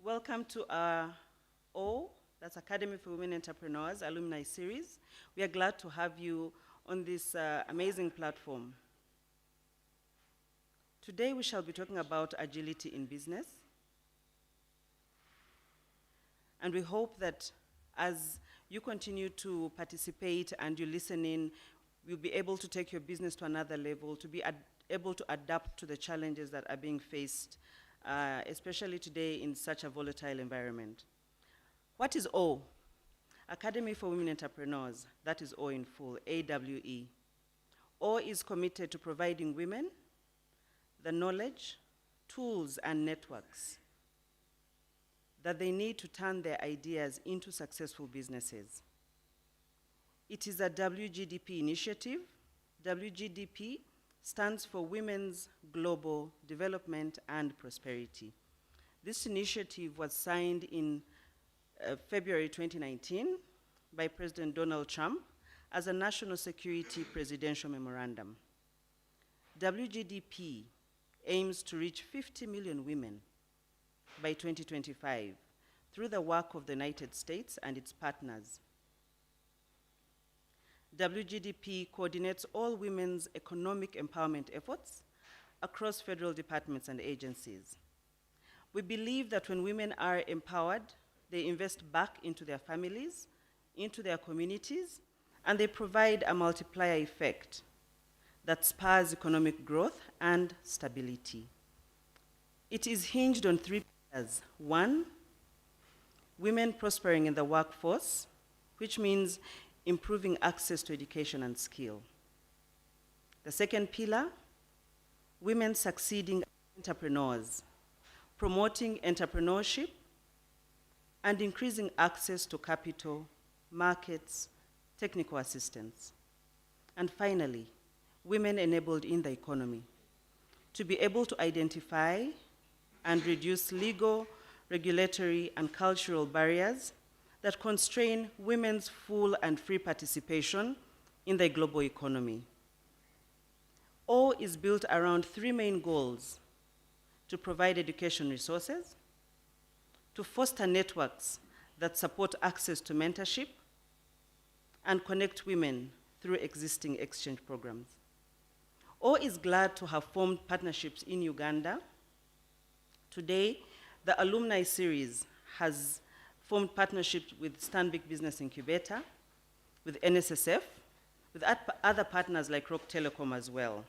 Welcome to our O, that's Academy for Women Entrepreneurs, Alumni Series. We are glad to have you on this amazing platform. Today we shall be talking about agility in business. And we hope that as you continue to participate and you listen in, you'll be able to take your business to another level, to be able to adapt to the challenges that are being faced, especially today in such a volatile environment. What is O? Academy for Women Entrepreneurs, that is O in full, AWE. O is committed to providing women the knowledge, tools, and networks that they need to turn their ideas into successful businesses. It is a WGDP initiative. WGDP stands for Women's Global Development and Prosperity. This initiative was signed in February 2019 by President Donald Trump as a national security presidential memorandum. WGDP aims to reach 50 million women by 2025 through the work of the United States and its partners. WGDP coordinates all women's economic empowerment efforts across federal departments and agencies. We believe that when women are empowered, they invest back into their families, into their communities, and they provide a multiplier effect that spurs economic growth and stability. It is hinged on three pillars. One, women prospering in the workforce, which means improving access to education and skill. The second pillar, women succeeding as entrepreneurs, promoting entrepreneurship and increasing access to capital, markets, technical assistance. And finally, women enabled in the economy to be able to identify and reduce legal, regulatory, and cultural barriers that constrain women's full and free participation in the global economy. O is built around three main goals: to provide education resources, to foster networks that support access to mentorship, and connect women through existing exchange programs. O is glad to have formed partnerships in Uganda. Today, the Alumni Series has formed partnerships with Stanbic Business Incubator, with NSSF, with other partners like Rock Telecom as well.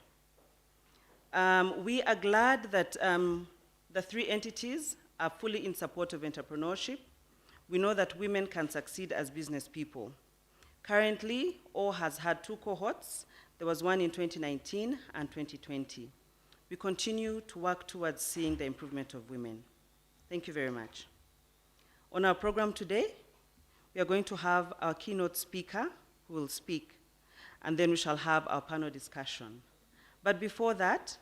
We are glad that the three entities are fully in support of entrepreneurship. We know that women can succeed as business people. Currently, O has had two cohorts. There was one in 2019 and 2020. We continue to work towards seeing the improvement of women. Thank you very much. On our program today, we are going to have our keynote speaker who will speak, and then we shall have our panel discussion. But before that,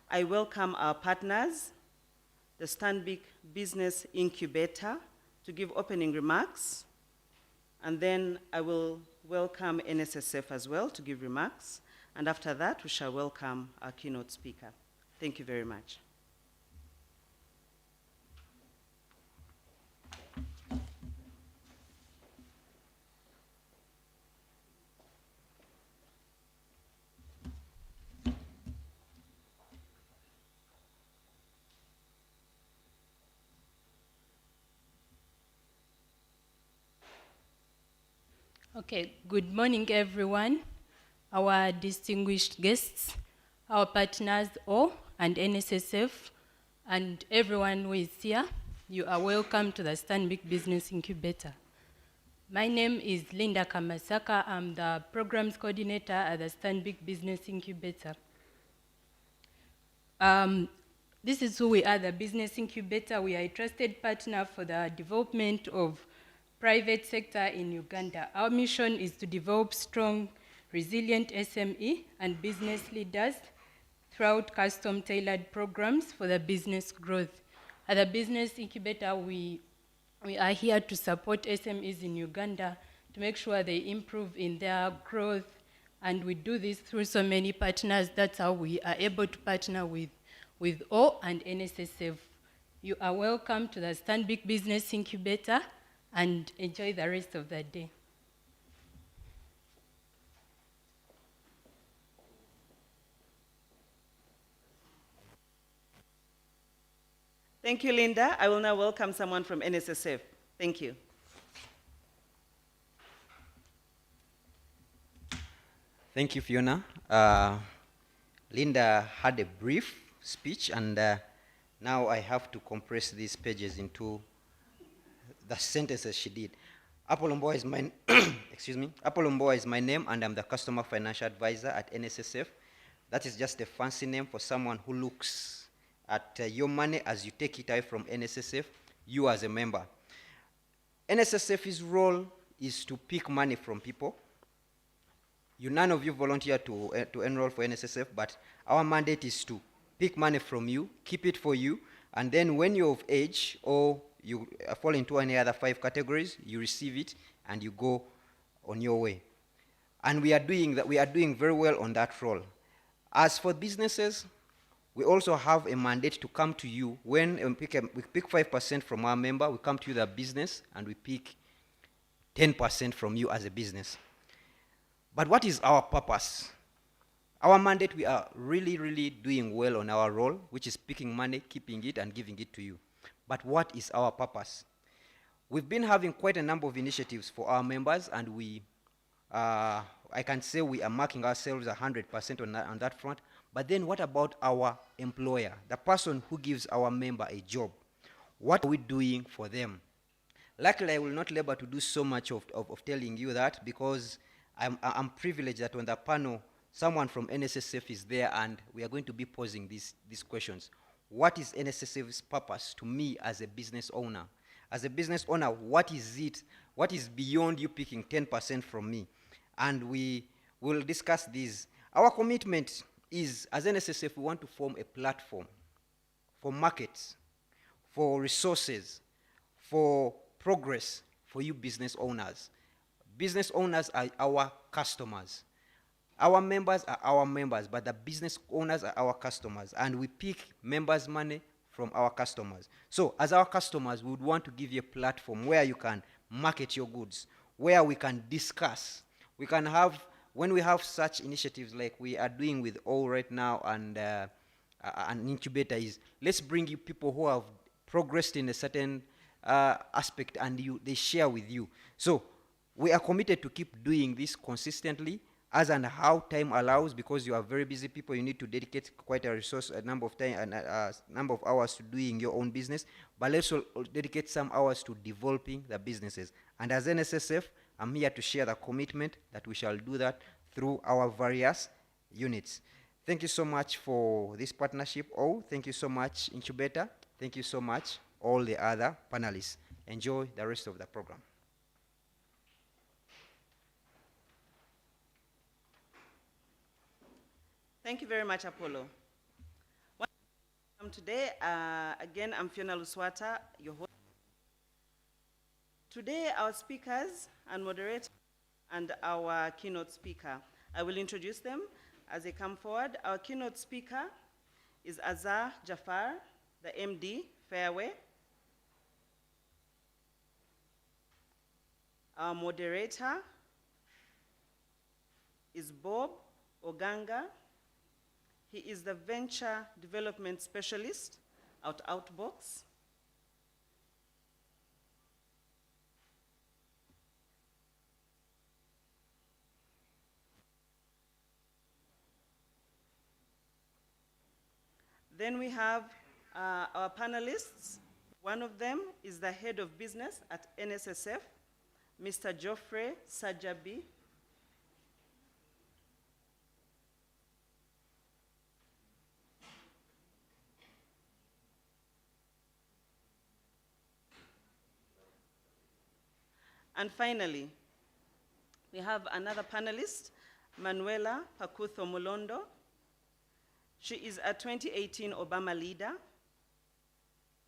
I welcome our partners, the Stanbic Business Incubator, to give opening remarks, and then I will welcome NSSF as well to give remarks, and after that, we shall welcome our keynote speaker. Thank you very much. Okay, good morning, everyone. Our distinguished guests, our partners, O and NSSF, and everyone who is here, you are welcome to the Stanbic Business Incubator. My name is Linda Kamasaka. I'm the Programs Coordinator at the Stanbic Business Incubator. This is who we are, the Business Incubator. We are a trusted partner for the development of private sector in Uganda. Our mission is to develop strong, resilient SME and business leaders throughout custom-tailored programs for the business growth. At the Business Incubator, we are here to support SMEs in Uganda to make sure they improve in their growth, and we do this through so many partners. That's how we are able to partner with O and NSSF You are welcome to the Stanbic Business Incubator and enjoy the rest of the day. Thank you, Linda. I will now welcome someone from NSSF. Thank you. Thank you, Fiona. Linda had a brief speech, and now I have to compress these pages into the sentences she did. Apolomboa is my excuse me. Apolomboa is my name, and I'm the customer financial advisor at NSSF. That is just a fancy name for someone who looks at your money as you take it away from NSSF, you as a member. NSSF's role is to pick money from people. None of you volunteer to enroll for NSSF, but our mandate is to pick money from you, keep it for you, and then when you're of age or you fall into any other 5 categories, you receive it and you go on your way. And we are doing that. We are doing very well on that role. As for businesses, we also have a mandate to come to you when we pick 5% from our member. We come to you, the business, and we pick 10% from you as a business. But what is our purpose? Our mandate, we are really, really doing well on our role, which is picking money, keeping it, and giving it to you. But what is our purpose? We've been having quite a number of initiatives for our members, and I can say we are marking ourselves 100% on that front. But then what about our employer, the person who gives our member a job? What are we doing for them? Luckily, I will not labor to do so much of telling you that, because I'm privileged that on the panel, someone from NSSF is there, and we are going to be posing these questions. What is NSSF's purpose to me as a business owner? As a business owner, what is it? What is beyond you picking 10% from me? And we will discuss these. Our commitment is, as NSSF, we want to form a platform for markets, for resources, for progress for you business owners. Business owners are our customers. Our members are our members, but the business owners are our customers, and we pick members' money from our customers. So as our customers, we would want to give you a platform where you can market your goods, where we can discuss. We can have, when we have such initiatives like we are doing with all right now, and an incubator is, let's bring you people who have progressed in a certain aspect, and they share with you. So we are committed to keep doing this consistently as and how time allows, because you are very busy people. You need to dedicate quite a resource, a number of time, and number of hours to doing your own business. But let's also dedicate some hours to developing the businesses. And as NSSF, I'm here to share the commitment that we shall do that through our various units. Thank you so much for this partnership. Thank you so much, Incubator. Thank you so much, all the other panelists. Enjoy the rest of the program. Thank you very much, Apollo. Today, again, I'm Fiona Luswata, your host. Today, our speakers and moderators and our keynote speaker, I will introduce them as they come forward. Our keynote speaker is Azar Jafar, the MD, Fairway. Our moderator is Bob Oganga. He is the Venture Development Specialist at Outbox. Then we have our panelists. One of them is the Head of Business at NSSF, Mr. Geoffrey Sajabi. And finally, we have another panelist, Manuela Pakutho Mulondo. She is a 2018 Obama Leader,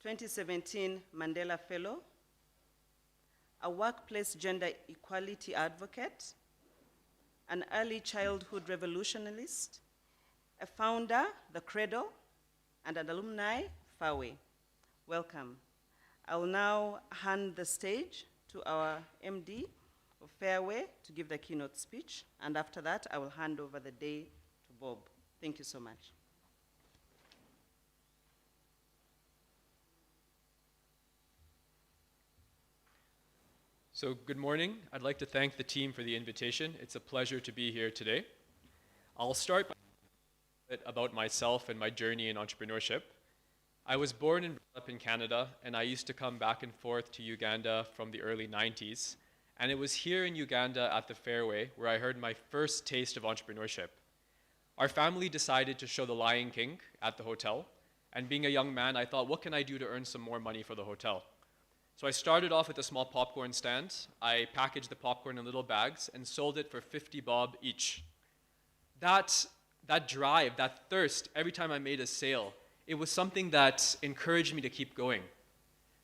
2017 Mandela Fellow, a workplace gender equality advocate, an early childhood revolutionist, a founder, the Cradle, and an alumni, Fawe. Welcome. I will now hand the stage to our MD of Fairway to give the keynote speech, and after that, I will hand over the day to Bob. Thank you so much. So good morning. I'd like to thank the team for the invitation. It's a pleasure to be here today. I'll start by a bit about myself and my journey in entrepreneurship. I was born and brought up in Canada, and I used to come back and forth to Uganda from the early 90s. And it was here in Uganda at the Fairway where I heard my first taste of entrepreneurship. Our family decided to show The Lion King at the hotel, and being a young man, I thought, what can I do to earn some more money for the hotel? So I started off with a small popcorn stand. I packaged the popcorn in little bags and sold it for 50 bob each. That drive, that thirst, every time I made a sale, it was something that encouraged me to keep going.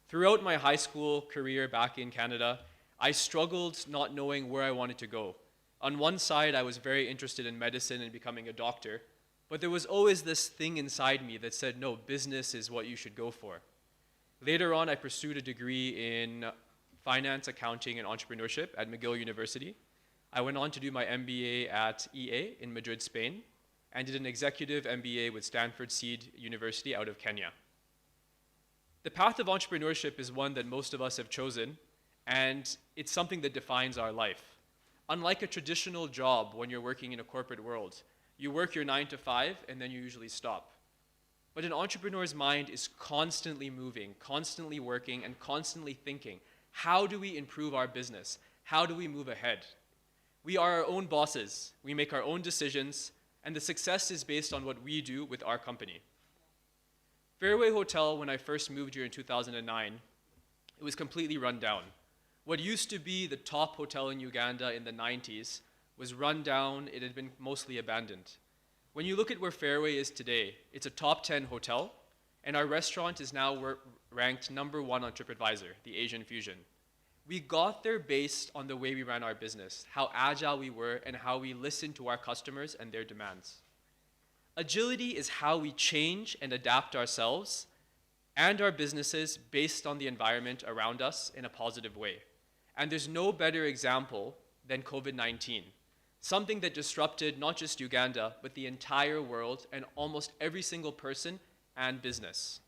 Throughout my high school career back in Canada, I struggled not knowing where I wanted to go. On one side, I was very interested in medicine and becoming a doctor, but there was always this thing inside me that said, no, business is what you should go for. Later on, I pursued a degree in finance, accounting, and entrepreneurship at McGill University. I went on to do my MBA at EA in Madrid, Spain, and did an executive MBA with Stanford Seed University out of Kenya. The path of entrepreneurship is one that most of us have chosen, and it's something that defines our life. Unlike a traditional job when you're working in a corporate world, you work your 9 to 5 and then you usually stop. But an entrepreneur's mind is constantly moving, constantly working, and constantly thinking, how do we improve our business? How do we move ahead? We are our own bosses. We make our own decisions, and the success is based on what we do with our company. Fairway Hotel, when I first moved here in 2009, it was completely run down. What used to be the top hotel in Uganda in the 90s was run down. It had been mostly abandoned. When you look at where Fairway is today, it's a top 10 hotel, and our restaurant is now ranked #1 on TripAdvisor, the Asian Fusion. We got there based on the way we ran our business, how agile we were, and how we listened to our customers and their demands. Agility is how we change and adapt ourselves and our businesses based on the environment around us in a positive way. And there's no better example than COVID-19. Something that disrupted not just Uganda, but the entire world and almost every single person and business.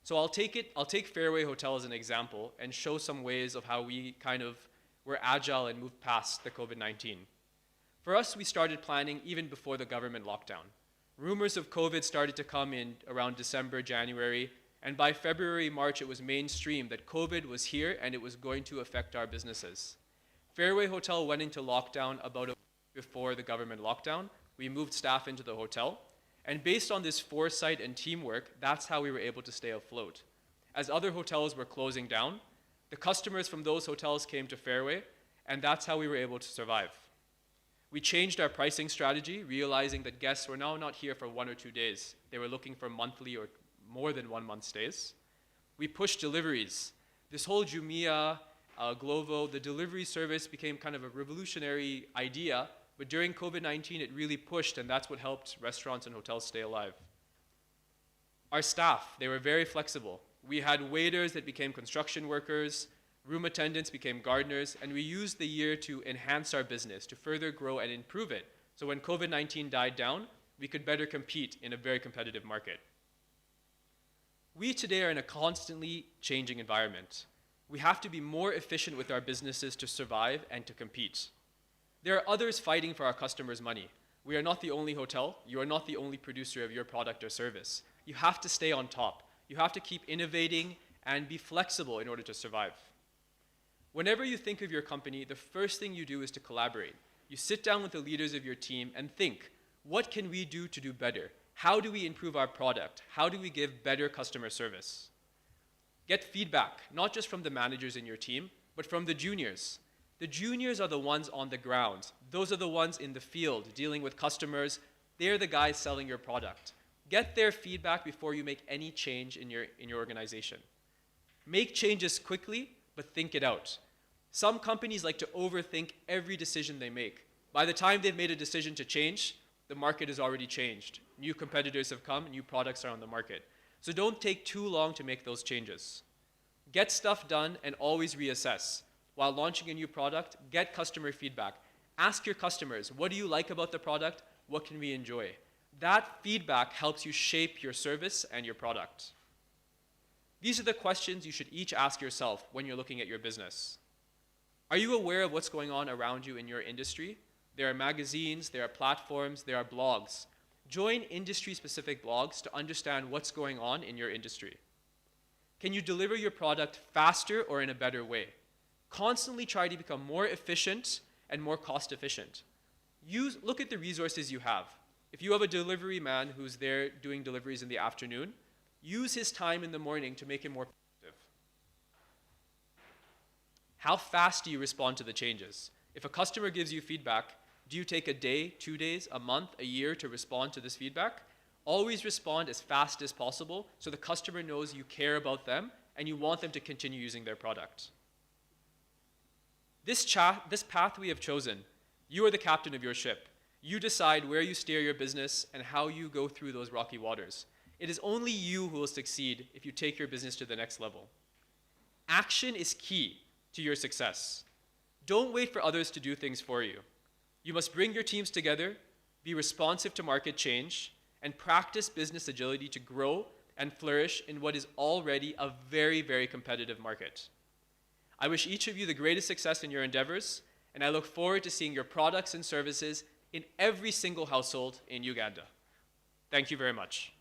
So I'll take Fairway Hotel as an example and show some ways of how we kind of were agile and moved past the COVID-19. For us, we started planning even before the government lockdown. Rumors of COVID started to come in around December, January, and by February, March, it was mainstream that COVID was here and it was going to affect our businesses. Fairway Hotel went into lockdown about a week before the government lockdown. We moved staff into the hotel. And based on this foresight and teamwork, that's how we were able to stay afloat. As other hotels were closing down, the customers from those hotels came to Fairway, and that's how we were able to survive. We changed our pricing strategy, realizing that guests were now not here for 1 or 2 days. They were looking for monthly or more than 1 month stays. We pushed deliveries. This whole Jumia, Glovo, the delivery service became kind of a revolutionary idea. But during COVID-19, it really pushed, and that's what helped restaurants and hotels stay alive. Our staff, they were very flexible. We had waiters that became construction workers, room attendants became gardeners, and we used the year to enhance our business, to further grow and improve it. So when COVID-19 died down, we could better compete in a very competitive market. We today are in a constantly changing environment. We have to be more efficient with our businesses to survive and to compete. There are others fighting for our customers' money. We are not the only hotel. You are not the only producer of your product or service. You have to stay on top. You have to keep innovating and be flexible in order to survive. Whenever you think of your company, the first thing you do is to collaborate. You sit down with the leaders of your team and think, what can we do to do better? How do we improve our product? How do we give better customer service? Get feedback, not just from the managers in your team, but from the juniors. The juniors are the ones on the ground. Those are the ones in the field dealing with customers. They're the guys selling your product. Get their feedback before you make any change in your organization. Make changes quickly, but think it out. Some companies like to overthink every decision they make. By the time they've made a decision to change, the market has already changed. New competitors have come, new products are on the market. So don't take too long to make those changes. Get stuff done and always reassess. While launching a new product, get customer feedback. Ask your customers, what do you like about the product? What can we enjoy? That feedback helps you shape your service and your product. These are the questions you should each ask yourself when you're looking at your business. Are you aware of what's going on around you in your industry? There are magazines, there are platforms, there are blogs. Join industry-specific blogs to understand what's going on in your industry. Can you deliver your product faster or in a better way? Constantly try to become more efficient and more cost-efficient. Look at the resources you have. If you have a delivery man who's there doing deliveries in the afternoon, use his time in the morning to make him more productive. How fast do you respond to the changes? If a customer gives you feedback, do you take a day, 2 days, a month, a year to respond to this feedback? Always respond as fast as possible so the customer knows you care about them and you want them to continue using their product. This path we have chosen, you are the captain of your ship. You decide where you steer your business and how you go through those rocky waters. It is only you who will succeed if you take your business to the next level. Action is key to your success. Don't wait for others to do things for you. You must bring your teams together, be responsive to market change, and practice business agility to grow and flourish in what is already a very, very competitive market. I wish each of you the greatest success in your endeavors, and I look forward to seeing your products and services in every single household in Uganda. Thank you very much.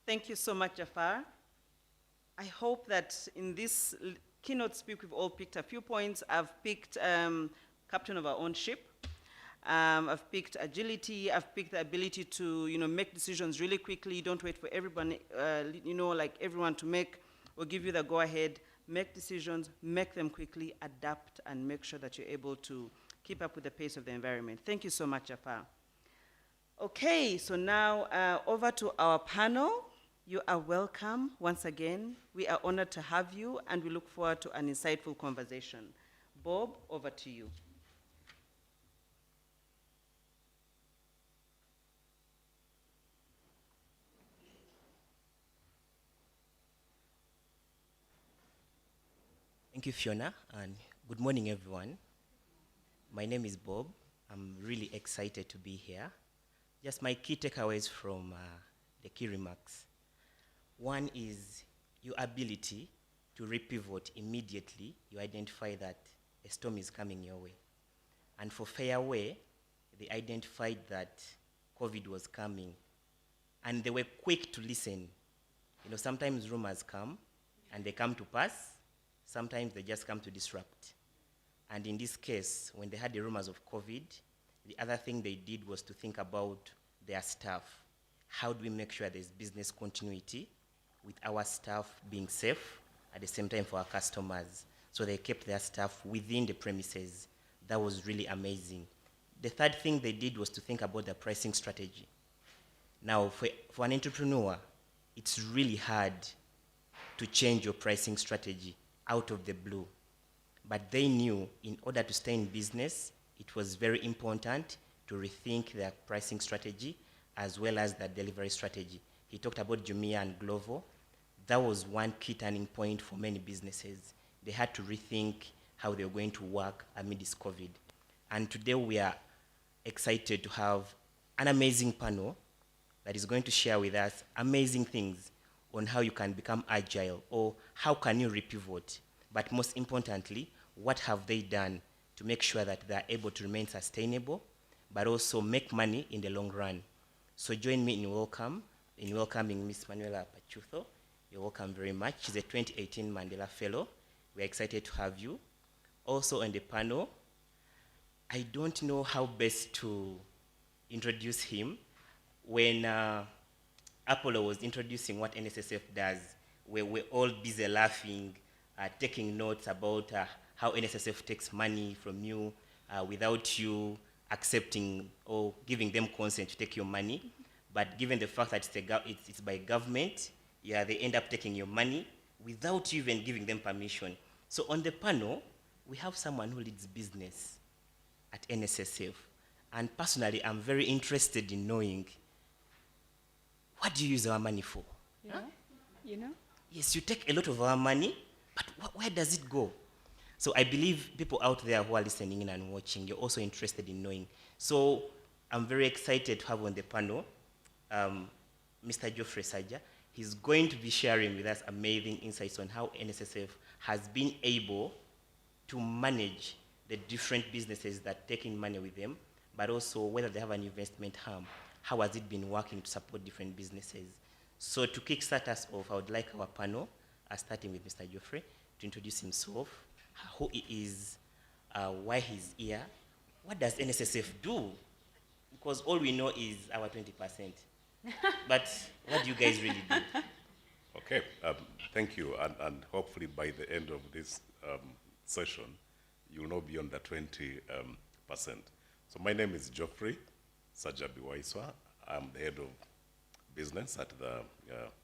Thank you so much, Jafar. I hope that in this keynote speak, we've all picked a few points. I've picked captain of our own ship. I've picked agility. I've picked the ability to, make decisions really quickly. Don't wait for everyone, like everyone to make or give you the go-ahead. Make decisions, make them quickly, adapt, and make sure that you're able to keep up with the pace of the environment. Thank you so much, Jafar. Okay, so now over to our panel. You are welcome once again. We are honored to have you, and we look forward to an insightful conversation. Bob, over to you. Thank you, Fiona, and good morning, everyone. My name is Bob. I'm really excited to be here. Just my key takeaways from the key remarks. One is your ability to repivot immediately. You identify that a storm is coming your way. And for Fairway, they identified that COVID was coming, and they were quick to listen. Sometimes rumors come, and they come to pass. Sometimes they just come to disrupt. And in this case, when they had the rumors of COVID, the other thing they did was to think about their staff. How do we make sure there's business continuity with our staff being safe at the same time for our customers? So they kept their staff within the premises. That was really amazing. The third thing they did was to think about the pricing strategy. Now, for an entrepreneur, it's really hard to change your pricing strategy out of the blue. But they knew in order to stay in business, it was very important to rethink their pricing strategy as well as their delivery strategy. He talked about Jumia and Glovo. That was one key turning point for many businesses. They had to rethink how they were going to work amid this COVID. And today we are excited to have an amazing panel that is going to share with us amazing things on how you can become agile or how can you repivot. But most importantly, what have they done to make sure that they're able to remain sustainable, but also make money in the long run. So join me in welcoming Ms. Manuela Pachutho. You're welcome very much. She's a 2018 Mandela Fellow. We're excited to have you. Also on the panel, I don't know how best to introduce him. When Apollo was introducing what NSSF does, we're all busy laughing, taking notes about how NSSF takes money from you without you accepting or giving them consent to take your money. But given the fact that it's by government, they end up taking your money without you even giving them permission. So on the panel, we have someone who leads business at NSSF. And personally, I'm very interested in knowing, what do you use our money for? Yeah. Huh? You know? Yes, you take a lot of our money, but where does it go? So I believe people out there who are listening in and watching, you're also interested in knowing. So I'm very excited to have on the panel Mr. Geoffrey Saja. He's going to be sharing with us amazing insights on how NSSF has been able to manage the different businesses that take in money with them, but also whether they have an investment arm. How has it been working to support different businesses? So to kickstart us off, I would like our panel, starting with Mr. Geoffrey, to introduce himself, who he is, why he's here, what does NSSF do? Because all we know is our 20%. But what do you guys really do? Okay, thank you, and hopefully by the end of this session, you'll know beyond the 20%. So my name is Geoffrey Sajabiwaiswa. I'm the head of business at the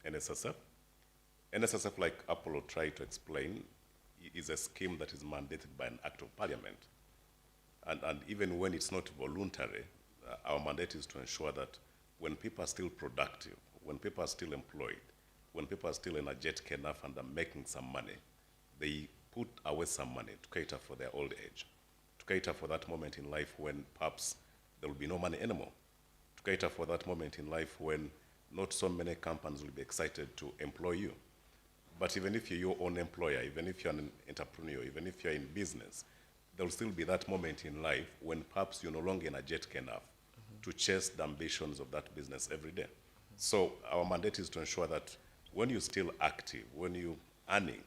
NSSF. NSSF, like Apollo tried to explain, is a scheme that is mandated by an act of parliament. And even when it's not voluntary, our mandate is to ensure that when people are still productive, when people are still employed, when people are still energetic enough and are making some money, they put away some money to cater for their old age, to cater for that moment in life when perhaps there will be no money anymore, to cater for that moment in life when not so many companies will be excited to employ you. But even if you're your own employer, even if you're an entrepreneur, even if you're in business, there will still be that moment in life when perhaps you're no longer energetic enough to chase the ambitions of that business every day. So our mandate is to ensure that when you're still active, when you're earning,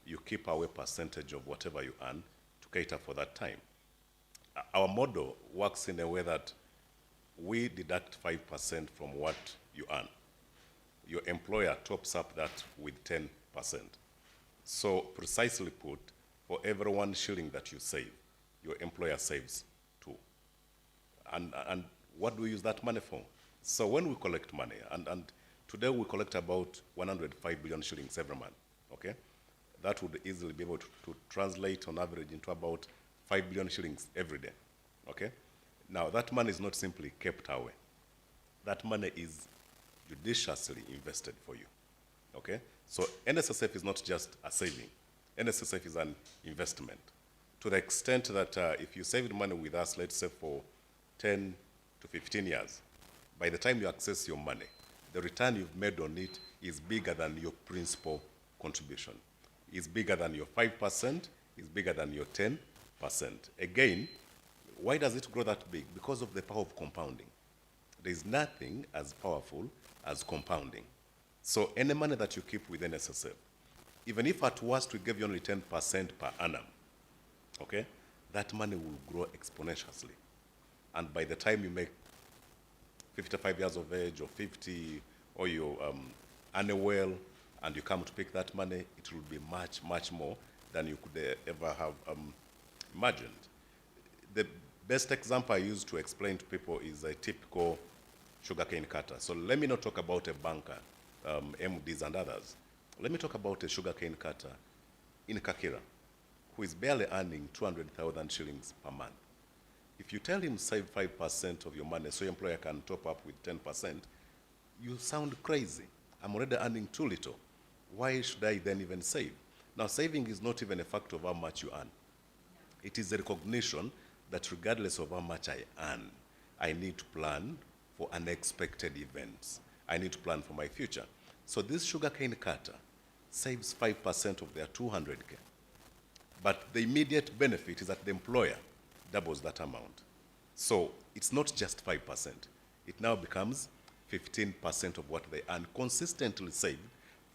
you keep away percentage of whatever you earn to cater for that time. Our model works in a way that we deduct 5% from what you earn. Your employer tops up that with 10%. So precisely put, for every 1 shilling that you save, your employer saves 2. And what do we use that money for? So when we collect money, and today we collect about 105 billion shillings every month, okay? That would easily be able to translate on average into about 5 billion shillings every day, okay? Now, that money is not simply kept away. That money is judiciously invested for you, okay? So NSSF is not just a saving. NSSF is an investment. To the extent that if you saved money with us, let's say for 10 to 15 years, by the time you access your money, the return you've made on it is bigger than your principal contribution. It's bigger than your 5%, it's bigger than your 10%. Again, why does it grow that big? Because of the power of compounding. There's nothing as powerful as compounding. So any money that you keep with NSSF, even if at worst we give you only 10% per annum, okay, that money will grow exponentially. And by the time you make 55 years of age or 50, or you earn well, and you come to pick that money, it will be much, much more than you could ever have imagined. The best example I use to explain to people is a typical sugarcane cutter. So let me not talk about a banker, MDs and others. Let me talk about a sugarcane cutter in Kakira who is barely earning 200,000 shillings per month. If you tell him save 5% of your money so your employer can top up with 10%, you sound crazy. I'm already earning too little. Why should I then even save? Now, saving is not even a factor of how much you earn. It is a recognition that regardless of how much I earn, I need to plan for unexpected events. I need to plan for my future. So this sugarcane cutter saves 5% of their 200K. But the immediate benefit is that the employer doubles that amount. So it's not just 5%. It now becomes 15% of what they earn consistently saved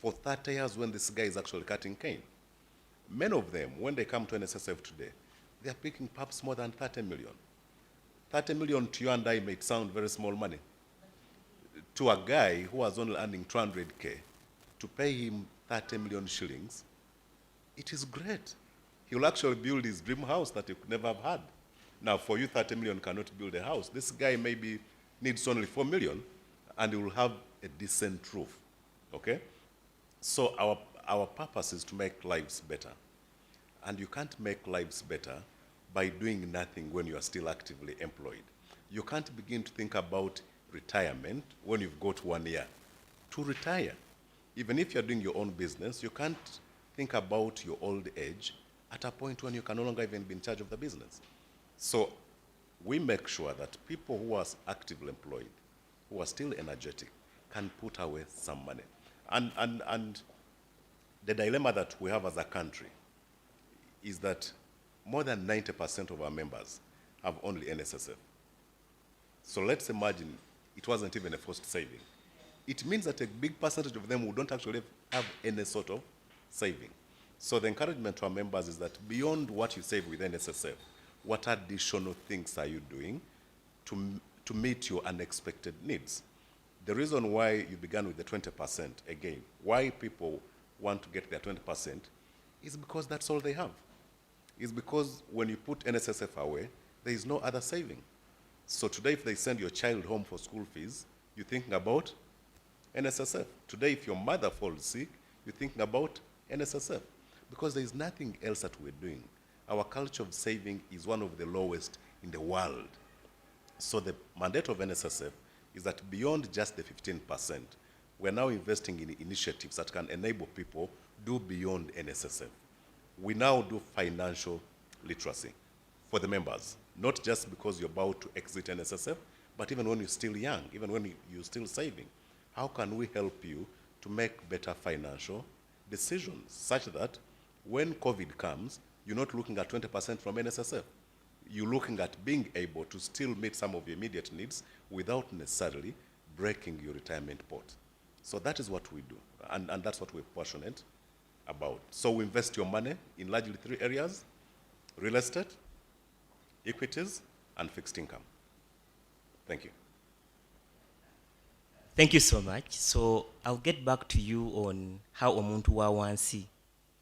for 30 years when this guy is actually cutting cane. Many of them, when they come to NSSF today, they are picking perhaps more than 30 million. 30 million to you and I may sound very small money. To a guy who was only earning 200K, to pay him 30 million shillings, it is great. He will actually build his dream house that he could never have had. Now, for you, 30 million cannot build a house. This guy maybe needs only 4 million, and he will have a decent roof, okay? So our purpose is to make lives better. And you can't make lives better by doing nothing when you are still actively employed. You can't begin to think about retirement when you've got 1 year to retire. Even if you're doing your own business, you can't think about your old age at a point when you can no longer even be in charge of the business. So we make sure that people who are actively employed, who are still energetic, can put away some money. And the dilemma that we have as a country is that more than 90% of our members have only NSSF. So let's imagine it wasn't even a forced saving. It means that a big percentage of them who don't actually have any sort of saving. So the encouragement to our members is that beyond what you save with NSSF, what additional things are you doing to meet your unexpected needs? The reason why you began with the 20%, again, why people want to get their 20% is because that's all they have. It's because when you put NSSF away, there is no other saving. So today, if they send your child home for school fees, you're thinking about NSSF. Today, if your mother falls sick, you're thinking about NSSF. Because there is nothing else that we're doing. Our culture of saving is one of the lowest in the world. So the mandate of NSSF is that beyond just the 15%, we're now investing in initiatives that can enable people do beyond NSSF. We now do financial literacy for the members, not just because you're about to exit NSSF, but even when you're still young, even when you're still saving. How can we help you to make better financial decisions such that when COVID comes, you're not looking at 20% from NSSF. You're looking at being able to still meet some of your immediate needs without necessarily breaking your retirement pot. So that is what we do, and that's what we're passionate about. So we invest your money in largely 3 areas: real estate, equities, and fixed income. Thank you. Thank you so much. So I'll get back to you on how Omuntu wa wansi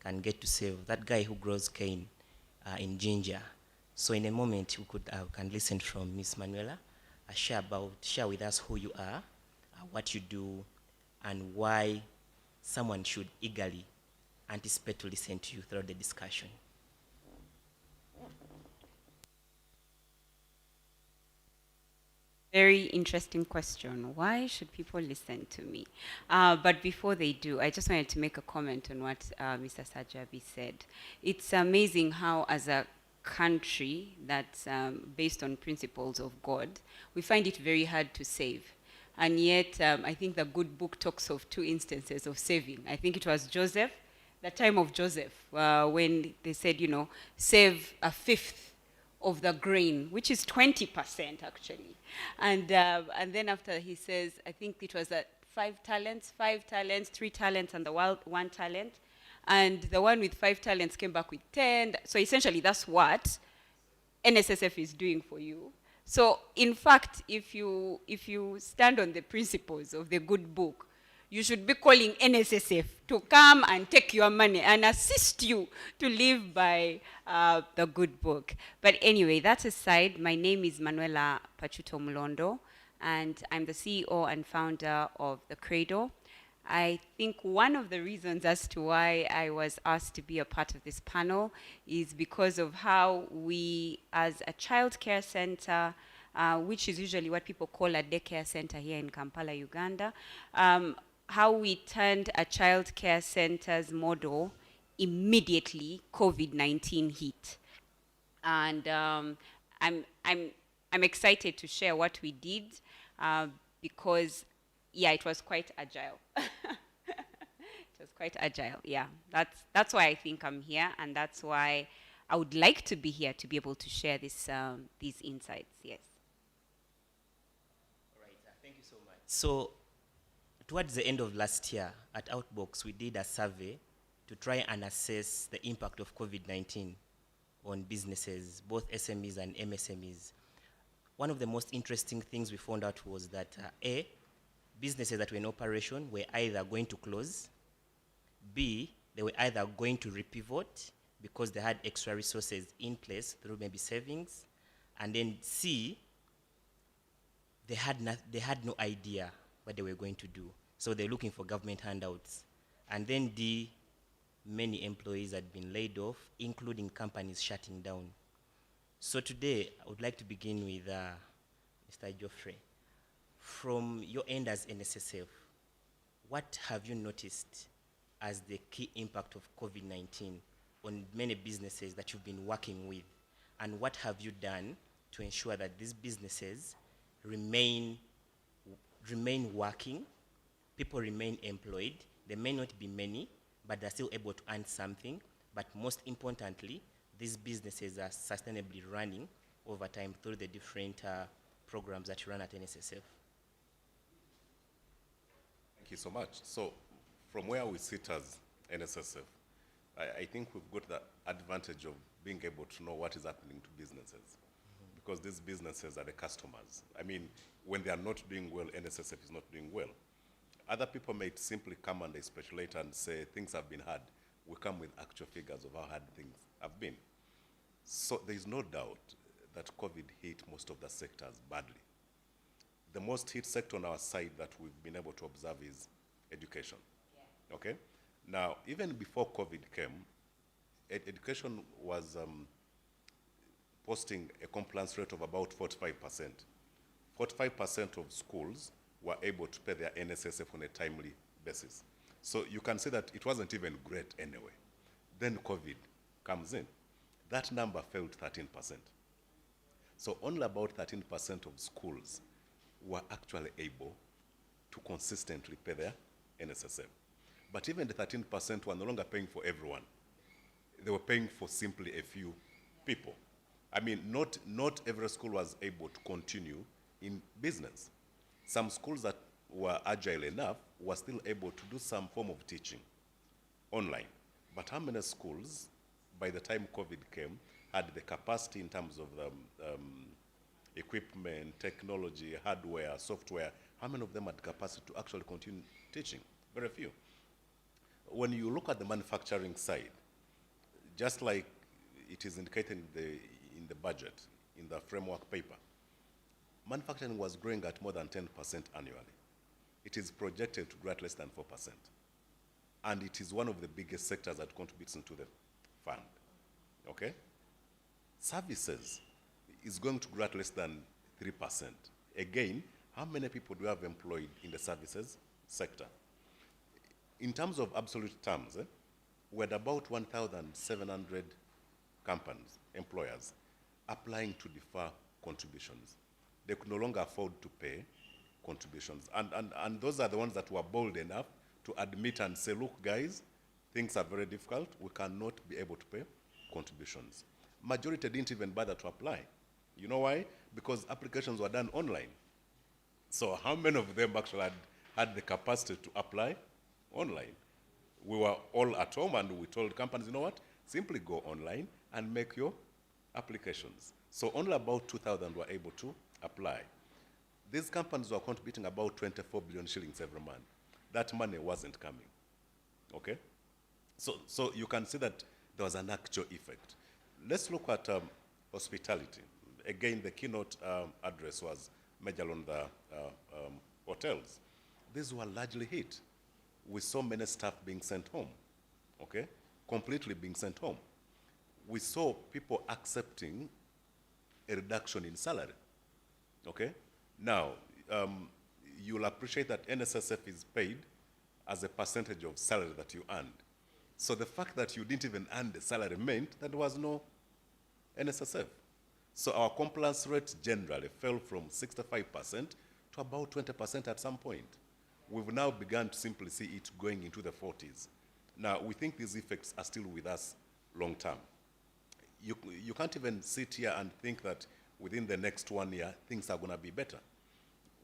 can get to save, that guy who grows cane in ginger. So in a moment, we can listen from Ms. Manuela, share with us who you are, what you do, and why someone should eagerly anticipate to listen to you throughout the discussion. Very interesting question. Why should people listen to me? But before they do, I just wanted to make a comment on what Mr. Sajabi said. It's amazing how, as a country that's based on principles of God, we find it very hard to save. And yet, I think the good book talks of 2 instances of saving. I think it was Joseph, the time of Joseph, when they said, save 1/5 of the grain, which is 20% actually. And then after he says, I think it was 5 talents, 3 talents, and the 1 talent. And the one with 5 talents came back with 10. So essentially, that's what NSSF is doing for you. So in fact, if you stand on the principles of the good book, you should be calling NSSF to come and take your money and assist you to live by the good book. But anyway, that aside, my name is Manuela Pachuto Mulondo, and I'm the CEO and founder of the Cradle. I think one of the reasons as to why I was asked to be a part of this panel is because of how we, as a childcare center, which is usually what people call a daycare center here in Kampala, Uganda, how we turned a childcare center's model immediately COVID-19 hit. And I'm excited to share what we did because, yeah, it was quite agile. It was quite agile, yeah. That's why I think I'm here, and that's why I would like to be here to be able to share this, these insights, yes. All right, thank you so much. So, towards the end of last year at Outbox, we did a survey to try and assess the impact of COVID-19 on businesses, both SMEs and MSMEs. One of the most interesting things we found out was that A, businesses that were in operation were either going to close, B, they were either going to repivot because they had extra resources in place through maybe savings, and then C, they had no idea what they were going to do. So they're looking for government handouts. And then D, many employees had been laid off, including companies shutting down. So today, I would like to begin with Mr. Geoffrey. From your end as NSSF, what have you noticed as the key impact of COVID-19 on many businesses that you've been working with? And what have you done to ensure that these businesses remain working, people remain employed? There may not be many, but they're still able to earn something. But most importantly, these businesses are sustainably running over time through the different programs that you run at NSSF. Thank you so much. So from where we sit as NSSF, I think we've got the advantage of being able to know what is happening to businesses, because these businesses are the customers. I mean, when they are not doing well, NSSF is not doing well. Other people may simply come and they speculate and say things have been hard. We come with actual figures of how hard things have been. So there is no doubt that COVID hit most of the sectors badly. The most hit sector on our side that we've been able to observe is education. Yeah. Okay? Now, even before COVID came, education was posting a compliance rate of about 45%. 45% of schools were able to pay their NSSF on a timely basis. So you can see that it wasn't even great anyway. Then COVID comes in. That number fell to 13%. So only about 13% of schools were actually able to consistently pay their NSSF. But even the 13% were no longer paying for everyone. They were paying for simply a few people. I mean, not every school was able to continue in business. Some schools that were agile enough were still able to do some form of teaching online. But how many schools, by the time COVID came, had the capacity in terms of equipment, technology, hardware, software? How many of them had capacity to actually continue teaching? Very few. When you look at the manufacturing side, just like it is indicated in the budget, in the framework paper, manufacturing was growing at more than 10% annually. It is projected to grow at less than 4%. And it is one of the biggest sectors that contributes into the fund. Okay? Services is going to grow at less than 3%. Again, how many people do we have employed in the services sector? In terms of absolute terms, we had about 1,700 companies, employers, applying to defer contributions. They could no longer afford to pay contributions. And those are the ones that were bold enough to admit and say, look, guys, things are very difficult. We cannot be able to pay contributions. Majority didn't even bother to apply. You know why? Because applications were done online. So how many of them actually had the capacity to apply online? We were all at home and we told companies, you know what? Simply go online and make your applications. So only about 2,000 were able to apply. These companies were contributing about 24 billion shillings every month. That money wasn't coming. Okay? So you can see that there was an actual effect. Let's look at hospitality. Again, the keynote address was major on the hotels. These were largely hit. We saw many staff being sent home, okay? Completely being sent home. We saw people accepting a reduction in salary, okay? Now, you'll appreciate that NSSF is paid as a percentage of salary that you earned. So the fact that you didn't even earn the salary meant that there was no NSSF. So our compliance rate generally fell from 65% to about 20% at some point. We've now begun to simply see it going into the 40s. Now, we think these effects are still with us long term. You can't even sit here and think that within the next 1 year, things are going to be better.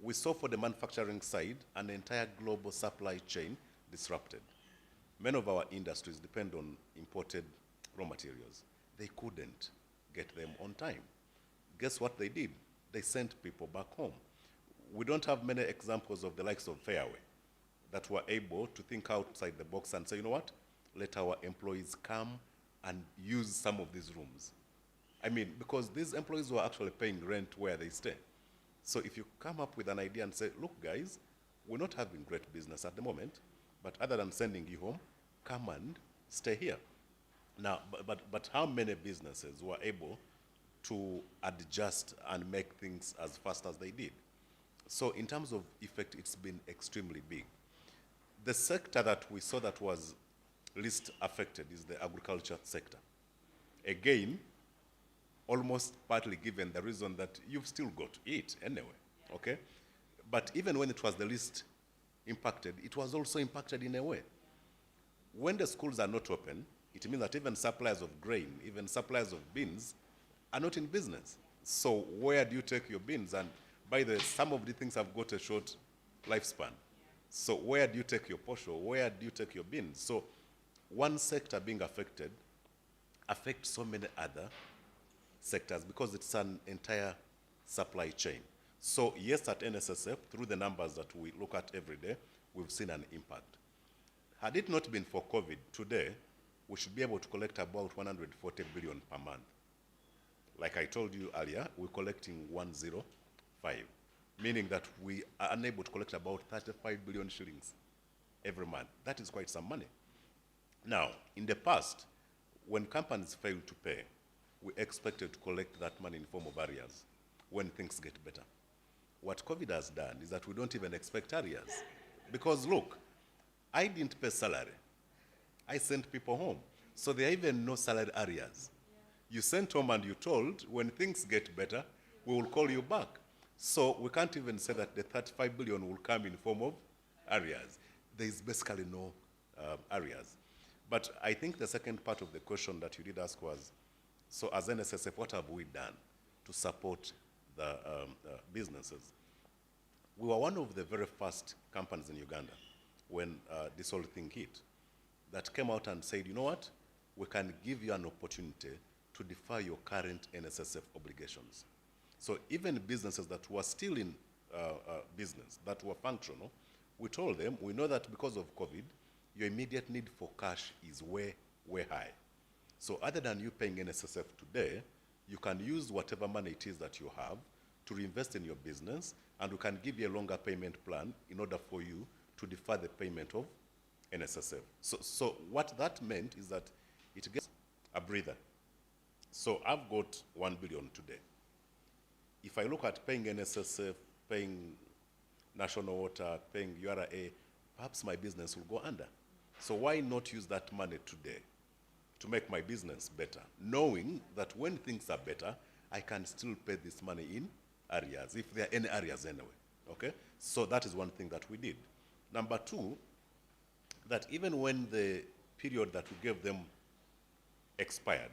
We saw for the manufacturing side, an entire global supply chain disrupted. Many of our industries depend on imported raw materials. They couldn't get them on time. Guess what they did? They sent people back home. We don't have many examples of the likes of Fairway that were able to think outside the box and say, you know what? Let our employees come and use some of these rooms. I mean, because these employees were actually paying rent where they stay. So if you come up with an idea and say, look, guys, we're not having great business at the moment, but other than sending you home, come and stay here. Now, but how many businesses were able to adjust and make things as fast as they did? So in terms of effect, it's been extremely big. The sector that we saw that was least affected is the agriculture sector. Again, almost partly given the reason that you've still got to eat anyway, okay? But even when it was the least impacted, it was also impacted in a way. When the schools are not open, it means that even suppliers of grain, even suppliers of beans are not in business. So where do you take your beans? And by the way, some of the things have got a short lifespan. So where do you take your posho? Where do you take your beans? So one sector being affected affects so many other sectors because it's an entire supply chain. So yes, at NSSF, through the numbers that we look at every day, we've seen an impact. Had it not been for COVID, today, we should be able to collect about 140 billion per month. Like I told you earlier, we're collecting 105, meaning that we are unable to collect about 35 billion shillings every month. That is quite some money. Now, in the past, when companies failed to pay, we expected to collect that money in form of arrears when things get better. What COVID has done is that we don't even expect arrears. Because look, I didn't pay salary. I sent people home. So there are even no salary arrears. You sent home and you told, when things get better, we will call you back. So we can't even say that the 35 billion will come in form of arrears. There is basically no arrears. But I think the second part of the question that you did ask was, so as NSSF, what have we done to support the businesses? We were one of the very first companies in Uganda when this whole thing hit that came out and said, you know what, we can give you an opportunity to defer your current NSSF obligations. So even businesses that were still in business, that were functional, we told them, we know that because of COVID, your immediate need for cash is way, way high. So other than you paying NSSF today, you can use whatever money it is that you have to reinvest in your business, and we can give you a longer payment plan in order for you to defer the payment of NSSF. So what that meant is that it gets a breather. So I've got 1 billion today. If I look at paying NSSF, paying National Water, paying URA, perhaps my business will go under. So why not use that money today to make my business better, knowing that when things are better, I can still pay this money in arrears, if there are any arrears anyway, okay? So that is one thing that we did. Number two, that even when the period that we gave them expired,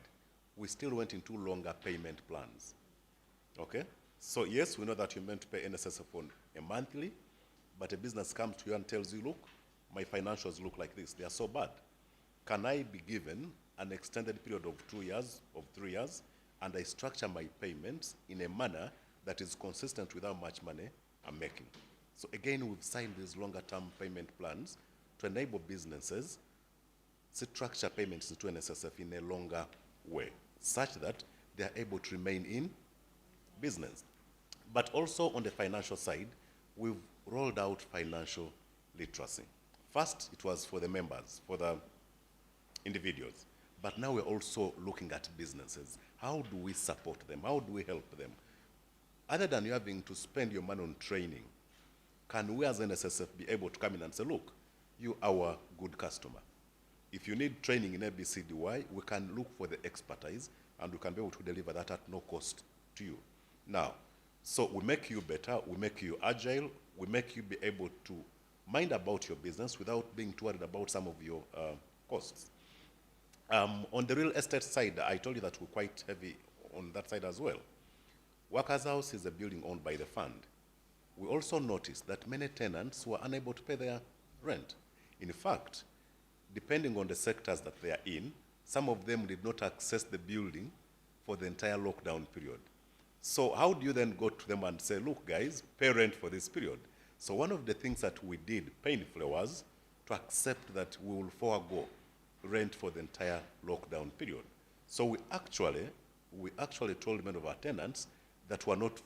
we still went into longer payment plans, okay? So yes, we know that you're meant to pay NSSF on a monthly, but a business comes to you and tells you, look, my financials look like this, they are so bad. Can I be given an extended period of 2 years, of 3 years, and I structure my payments in a manner that is consistent with how much money I'm making? So again, we've signed these longer term payment plans to enable businesses to structure payments into NSSF in a longer way, such that they are able to remain in business. But also on the financial side, we've rolled out financial literacy. First, it was for the members, for the individuals. But now we're also looking at businesses. How do we support them? How do we help them? Other than you having to spend your money on training, can we as NSSF be able to come in and say, look, you are our good customer. If you need training in ABCDY, we can look for the expertise and we can be able to deliver that at no cost to you. Now, so we make you better, we make you agile, we make you be able to mind about your business without being too worried about some of your costs. On the real estate side, I told you that we're quite heavy on that side as well. Workers' House is a building owned by the fund. We also noticed that many tenants were unable to pay their rent. In fact, depending on the sectors that they are in, some of them did not access the building for the entire lockdown period. So how do you then go to them and say, look guys, pay rent for this period? So one of the things that we did painfully was to accept that we will forego rent for the entire lockdown period. So we actually told many of our tenants that were not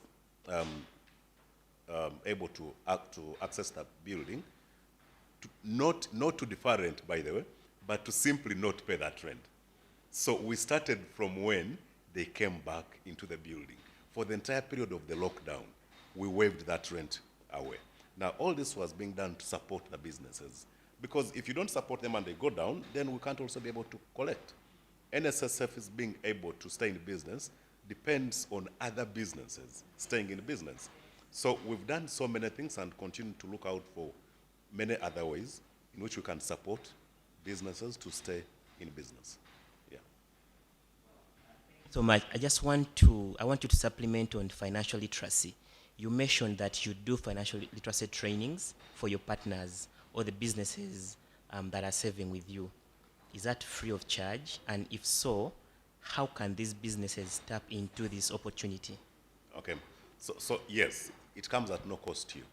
able to access that building, not to defer rent, by the way, but to simply not pay that rent. So we started from when they came back into the building. For the entire period of the lockdown, we waived that rent away. Now, all this was being done to support the businesses. Because if you don't support them and they go down, then we can't also be able to collect. NSSF is being able to stay in business depends on other businesses staying in business. So we've done so many things and continue to look out for many other ways in which we can support businesses to stay in business. Yeah. So Mike, I want you to supplement on financial literacy. You mentioned that you do financial literacy trainings for your partners or the businesses that are serving with you. Is that free of charge? And if so, how can these businesses tap into this opportunity? Okay, so yes, it comes at no cost to you.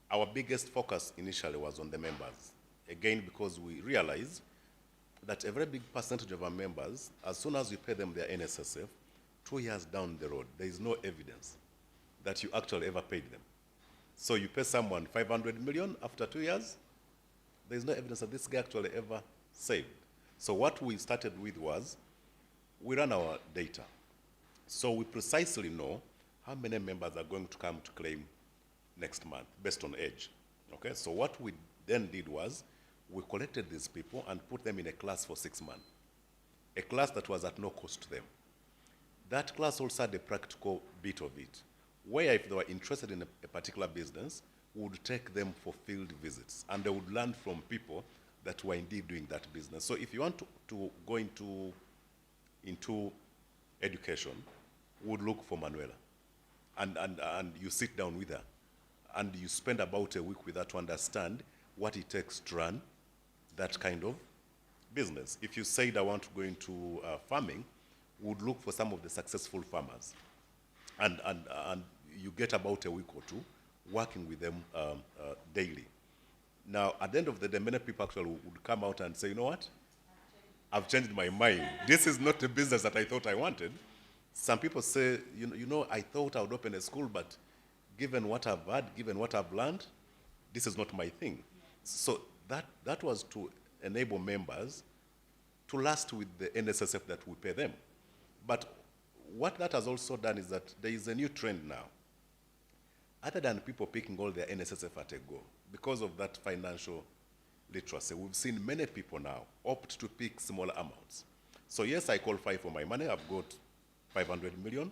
Our biggest focus initially was on the members. Again, because we realized that a very big percentage of our members, as soon as we pay them their NSSF, 2 years down the road, there is no evidence that you actually ever paid them. So you pay someone 500 million after 2 years, there is no evidence that this guy actually ever saved. So what we started with was, we ran our data. So we precisely know how many members are going to come to claim next month based on age. Okay, so what we then did was, we collected these people and put them in a class for 6 months. A class that was at no cost to them. That class also had a practical bit of it, where if they were interested in a particular business, we would take them for field visits, and they would learn from people that were indeed doing that business. So if you want to go into education, we would look for Manuela, and you sit down with her, and you spend about a week with her to understand what it takes to run that kind of business. If you said, I want to go into farming, we would look for some of the successful farmers, and you get about a week or two working with them daily. Now, at the end of the day, many people actually would come out and say, you know what? I've changed my mind. This is not the business that I thought I wanted. Some people say, you know, I thought I would open a school, but given what I've had, given what I've learned, this is not my thing. So that was to enable members to last with the NSSF that we pay them. But what that has also done is that there is a new trend now. Other than people picking all their NSSF at a go, because of that financial literacy, we've seen many people now opt to pick smaller amounts. So yes, I qualify for my money. I've got 500 million,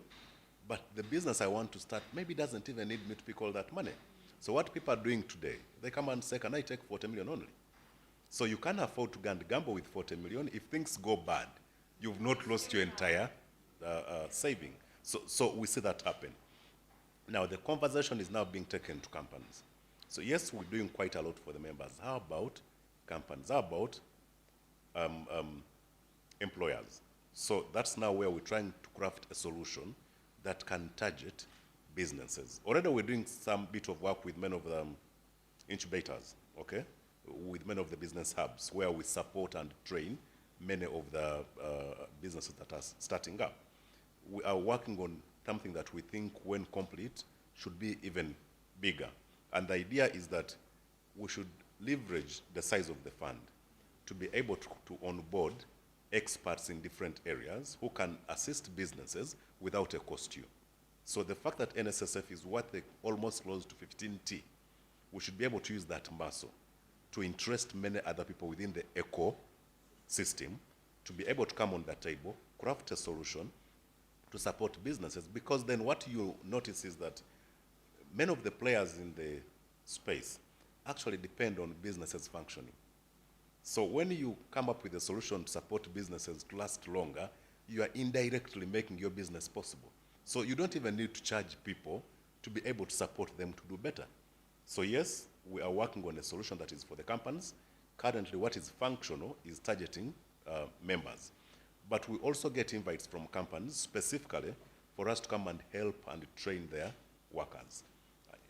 but the business I want to start maybe doesn't even need me to pick all that money. So what people are doing today, they come and say, can I take 40 million only? So you can't afford to gamble with 40 million. If things go bad, you've not lost your entire saving. So we see that happen. Now the conversation is now being taken to companies. So yes, we're doing quite a lot for the members. How about companies? How about employers? So that's now where we're trying to craft a solution that can target businesses. Already we're doing some bit of work with many of the incubators, okay? With many of the business hubs, where we support and train many of the businesses that are starting up. We are working on something that we think, when complete, should be even bigger. And the idea is that we should leverage the size of the fund to be able to onboard experts in different areas who can assist businesses without a cost to you. So the fact that NSSF is worth almost close to 15T, we should be able to use that muscle to interest many other people within the ecosystem to be able to come on that table, craft a solution to support businesses. Because then what you notice is that many of the players in the space actually depend on businesses functioning. So when you come up with a solution to support businesses to last longer, you are indirectly making your business possible. So you don't even need to charge people to be able to support them to do better. So yes, we are working on a solution that is for the companies. Currently, what is functional is targeting members. But we also get invites from companies specifically for us to come and help and train their workers.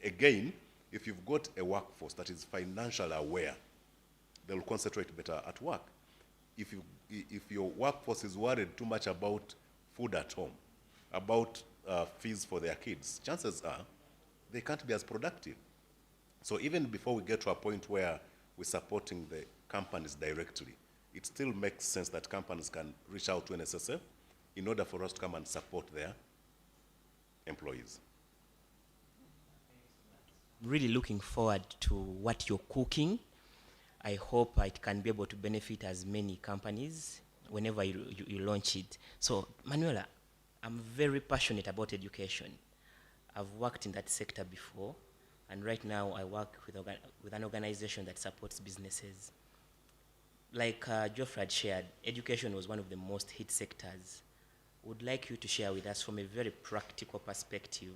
Again, if you've got a workforce that is financially aware, they'll concentrate better at work. If your workforce is worried too much about food at home, about fees for their kids, chances are they can't be as productive. So even before we get to a point where we're supporting the companies directly, it still makes sense that companies can reach out to NSSF in order for us to come and support their employees. I'm really looking forward to what you're cooking. I hope it can be able to benefit as many companies whenever you launch it. So, Manuela, I'm very passionate about education. I've worked in that sector before, and right now I work with an organization that supports businesses. Like Geoffrey had shared, education was one of the most hit sectors. Would like you to share with us from a very practical perspective,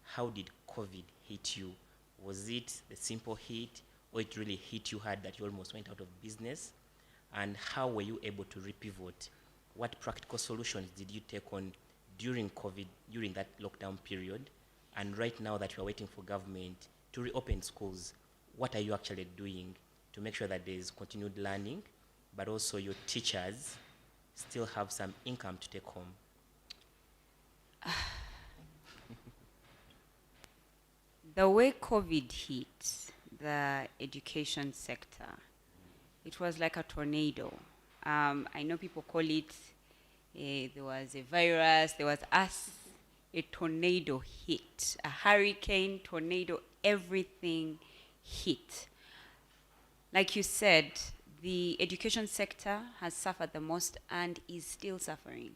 how did COVID hit you? Was it the simple hit, or it really hit you hard that you almost went out of business? And how were you able to repivot? What practical solutions did you take on during COVID, during that lockdown period? And right now that you are waiting for government to reopen schools, what are you actually doing to make sure that there is continued learning, but also your teachers still have some income to take home? The way COVID hit the education sector, it was like a tornado. I know people call it, there was a virus, there was us, a tornado hit, a hurricane, tornado, everything hit. Like you said, the education sector has suffered the most and is still suffering,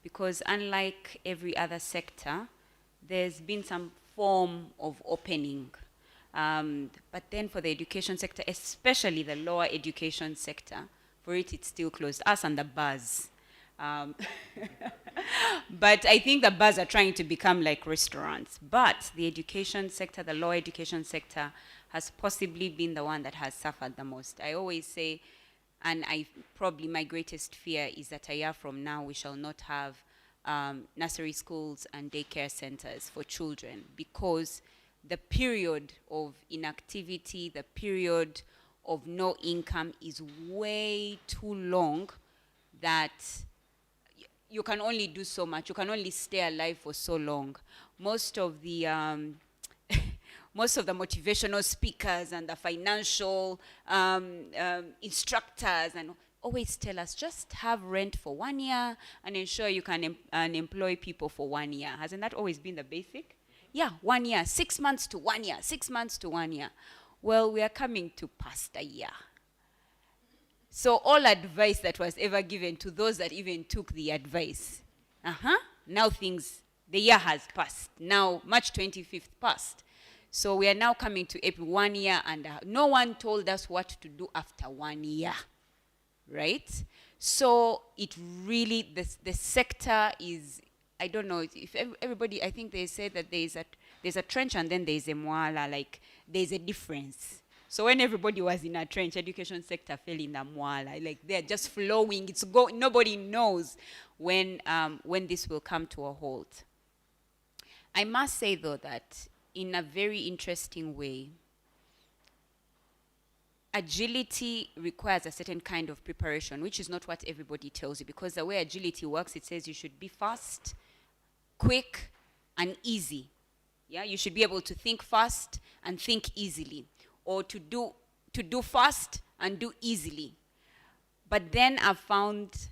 because unlike every other sector, there's been some form of opening. But then for the education sector, especially the lower education sector, for it, it's still closed. Us and the bars. But I think the bars are trying to become like restaurants. But the education sector, the lower education sector, has possibly been the one that has suffered the most. I always say, and probably my greatest fear is that a year from now we shall not have nursery schools and daycare centers for children, because the period of inactivity, the period of no income is way too long that you can only do so much. You can only stay alive for so long. Most of the motivational speakers and the financial instructors and always tell us, just have rent for 1 year and ensure you can employ people for 1 year. Hasn't that always been the basic? Yeah, 1 year, 6 months to 1 year, 6 months to 1 year. Well, we are coming to past a year. So all advice that was ever given to those that even took the advice, now the year has passed. Now, March 25th passed. So we are now coming to April, 1 year, and no one told us what to do after 1 year, right? So it really, the sector is, I don't know, if everybody, I think they say that there's a trench and then there's a mwala, like there's a difference. So when everybody was in a trench, education sector fell in the mwala, like they're just flowing, nobody knows when this will come to a halt. I must say though that in a very interesting way, agility requires a certain kind of preparation, which is not what everybody tells you, because the way agility works, it says you should be fast, quick, and easy. Yeah, you should be able to think fast and think easily, or to do fast and do easily. But then I've found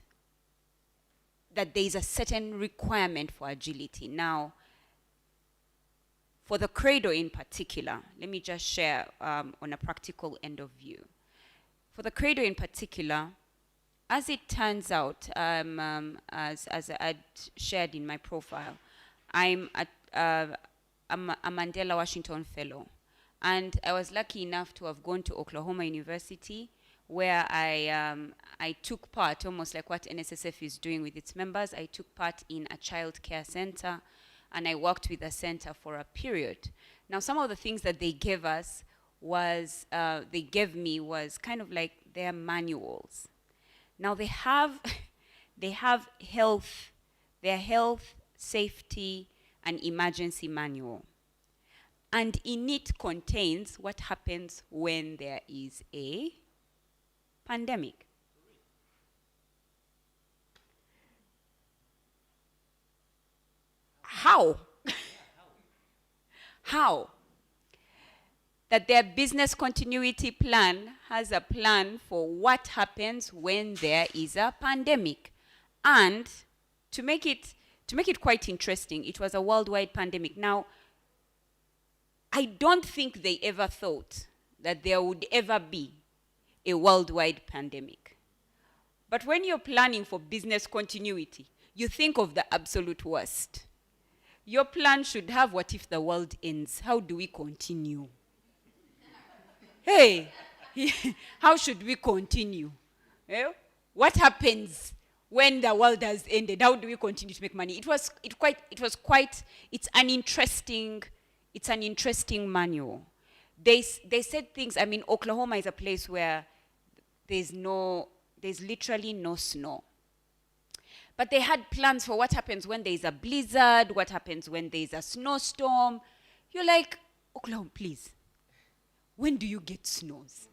that there is a certain requirement for agility. Now, for the Cradle in particular, let me just share on a practical end of view. For the Cradle in particular, as it turns out, as I shared in my profile, I'm a Mandela Washington Fellow. And I was lucky enough to have gone to Oklahoma University, where I took part, almost like what NSSF is doing with its members. I took part in a child care center, and I worked with the center for a period. Now, some of the things that they gave me was kind of like their manuals. Now they have their health, safety, and emergency manual. And in it contains what happens when there is a pandemic. How? How? that their business continuity plan has a plan for what happens when there is a pandemic. And to make it quite interesting, it was a worldwide pandemic. Now, I don't think they ever thought that there would ever be a worldwide pandemic. But when you're planning for business continuity, you think of the absolute worst. Your plan should have, what if the world ends? How do we continue? Hey, how should we continue? Eh? What happens when the world has ended? How do we continue to make money? It's an interesting manual. They said things. I mean, Oklahoma is a place where there's literally no snow. But they had plans for what happens when there's a blizzard, what happens when there's a snowstorm. You're like, Oklahoma, please, when do you get snows?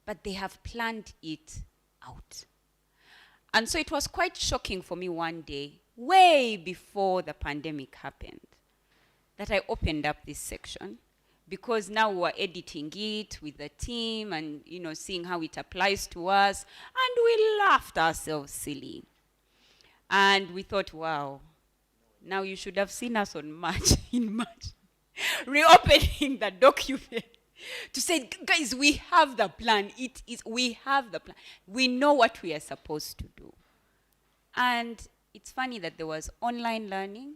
But they have planned it out. And so it was quite shocking for me one day, way before the pandemic happened, that I opened up this section, because now we're editing it with the team and, seeing how it applies to us, and we laughed ourselves silly. And we thought, wow, now you should have seen us in March, reopening the document to say, guys, we have the plan. We have the plan. We know what we are supposed to do. And it's funny that there was online learning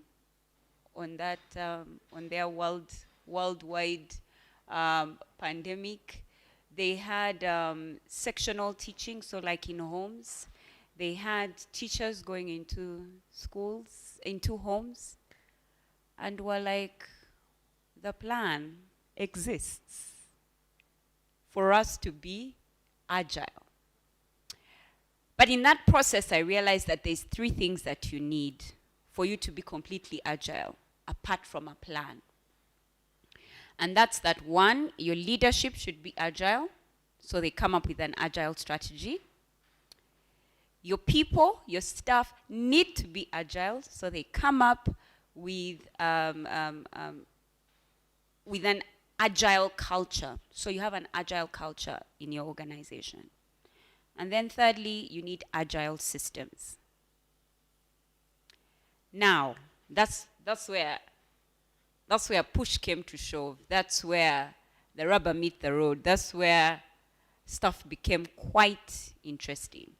on that, on their worldwide pandemic. They had sectional teaching, so like in homes. They had teachers going into schools, into homes, and were like, the plan exists for us to be agile. But in that process, I realized that there's 3 things that you need for you to be completely agile, apart from a plan. And that's that, 1, your leadership should be agile, so they come up with an agile strategy. Your people, your staff need to be agile, so they come up with an agile culture. So you have an agile culture in your organization. And then thirdly, you need agile systems. Now, that's where push came to shove. That's where the rubber meet the road. That's where stuff became quite interesting.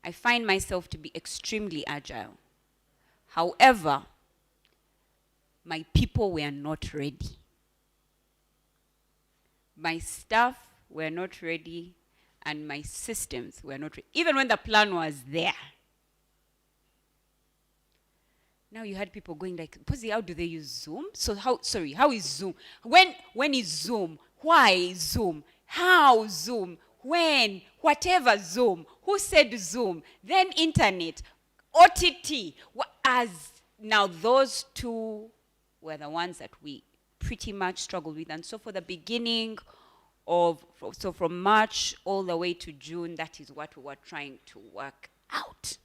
I find myself to be extremely agile. However, my people were not ready. My staff were not ready, and my systems were not ready, even when the plan was there. Now you had people going like, Posy, how do they use Zoom? So how is Zoom? When is Zoom? Why Zoom? How Zoom? When? Whatever Zoom. Who said Zoom? Then internet, OTT. As now those 2 were the ones that we pretty much struggled with. And so for the beginning from March all the way to June, that is what we were trying to work out.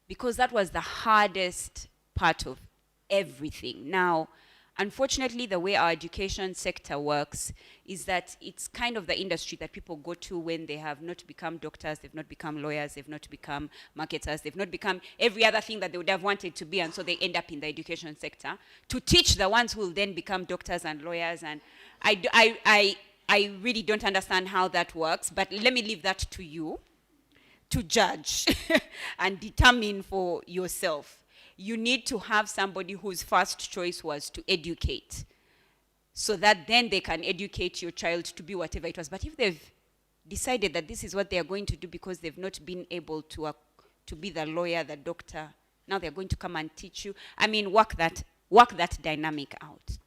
Because that was the hardest part of everything. Now, unfortunately, the way our education sector works is that it's kind of the industry that people go to when they have not become doctors, they've not become lawyers, they've not become marketers, they've not become every other thing that they would have wanted to be, and so they end up in the education sector to teach the ones who will then become doctors and lawyers. And I really don't understand how that works, but let me leave that to you to judge and determine for yourself. You need to have somebody whose first choice was to educate, so that then they can educate your child to be whatever it was. But if they've decided that this is what they are going to do because they've not been able to be the lawyer, the doctor, now they're going to come and teach you. I mean, work that dynamic out.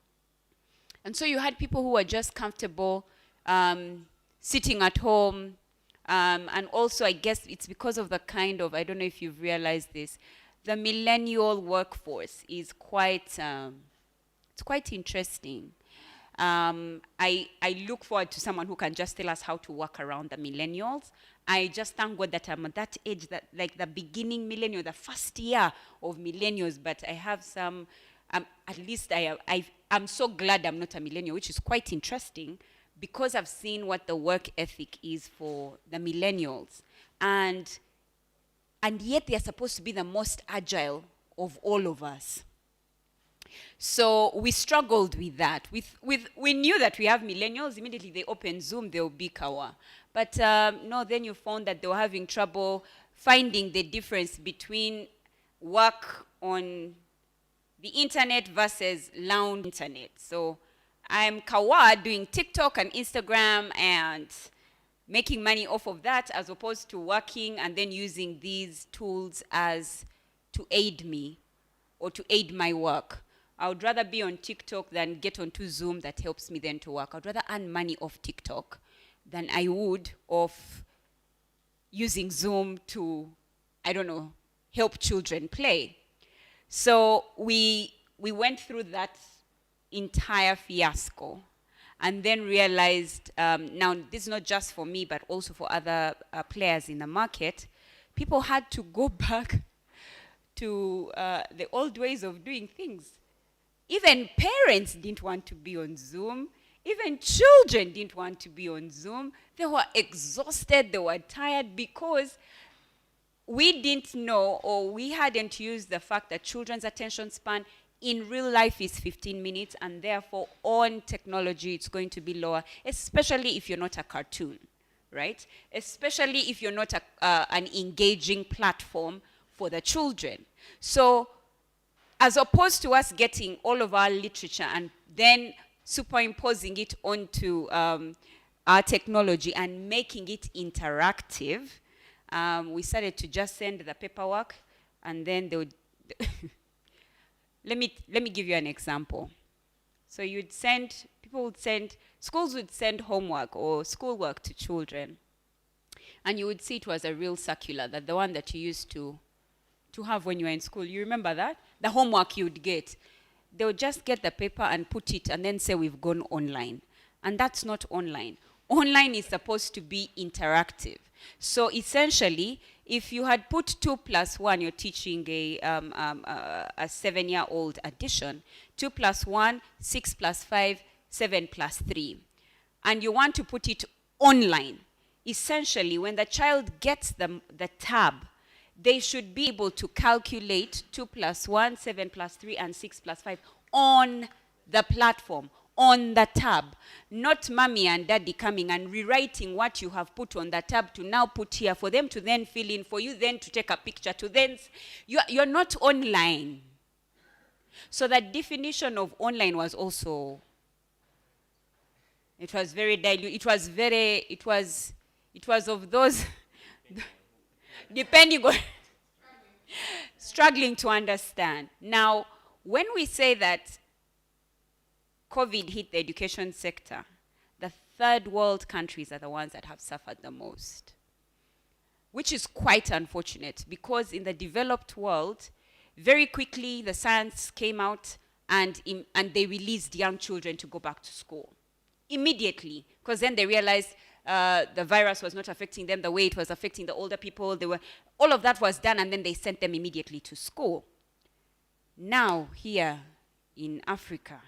And so you had people who were just comfortable sitting at home. And also, I guess it's because of the kind of, I don't know if you've realized this, the millennial workforce is quite, it's quite interesting. I look forward to someone who can just tell us how to work around the millennials. I just thank God that I'm at that age, that like the beginning millennial, the first year of millennials, but I have some at least I'm so glad I'm not a millennial, which is quite interesting because I've seen what the work ethic is for the millennials. And yet they're supposed to be the most agile of all of us. So we struggled with that. We knew that we have millennials. Immediately they open Zoom, they'll be kawa. But no, then you found that they were having trouble finding the difference between work on the internet versus lounge internet. So I'm kawa doing TikTok and Instagram and making money off of that as opposed to working and then using these tools as to aid me or to aid my work. I would rather be on TikTok than get onto Zoom that helps me then to work. I'd rather earn money off TikTok than I would of using Zoom to, I don't know, help children play. So we went through that entire fiasco and then realized, now this is not just for me, but also for other players in the market, people had to go back to the old ways of doing things. Even parents didn't want to be on Zoom. Even children didn't want to be on Zoom. They were exhausted, they were tired because we didn't know or we hadn't used the fact that children's attention span in real life is 15 minutes and therefore on technology it's going to be lower, especially if you're not a cartoon, right? Especially if you're not an engaging platform for the children. So as opposed to us getting all of our literature and then superimposing it onto our technology and making it interactive, we started to just send the paperwork and then they would let me give you an example. So schools would send homework or schoolwork to children. And you would see it was a real circular, that the one that you used to have when you were in school. You remember that? The homework you would get. They would just get the paper and put it and then say we've gone online. And that's not online. Online is supposed to be interactive. So essentially, if you had put 2 plus 1, you're teaching a 7-year-old addition. 2 plus 1, 6 plus 5, 7 plus 3. And you want to put it online. Essentially, when the child gets the tab, they should be able to calculate 2 plus 1, 7 plus 3, and 6 plus 5 on the platform, on the tab. Not mommy and daddy coming and rewriting what you have put on the tab to now put here, for them to then fill in, for you then to take a picture, to then... You're not online. So the definition of online was also... It was very dilute. It was of those... depending on... struggling to understand. Now, when we say that COVID hit the education sector, the third world countries are the ones that have suffered the most, which is quite unfortunate because in the developed world, very quickly the science came out and they released young children to go back to school immediately, because then they realized the virus was not affecting them the way it was affecting the older people. All of that was done, and then they sent them immediately to school. Now, here in Africa,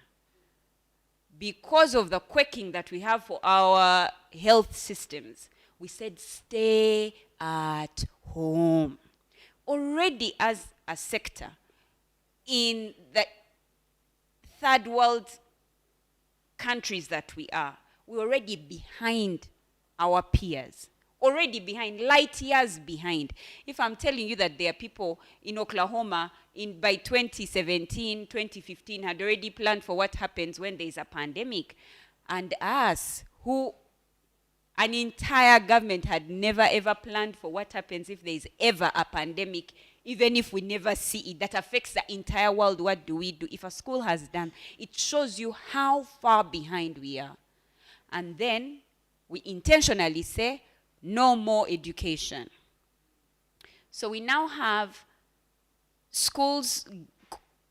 because of the quaking that we have for our health systems, we said stay at home. Already as a sector, in the third world countries that we're already behind our peers, already behind, light years behind. If I'm telling you that there are people in Oklahoma by 2017, 2015 had already planned for what happens when there's a pandemic, and us, who an entire government had never ever planned for what happens if there's ever a pandemic, even if we never see it, that affects the entire world, what do we do? If a school has done, it shows you how far behind we are. And then we intentionally say, no more education. So we now have schools,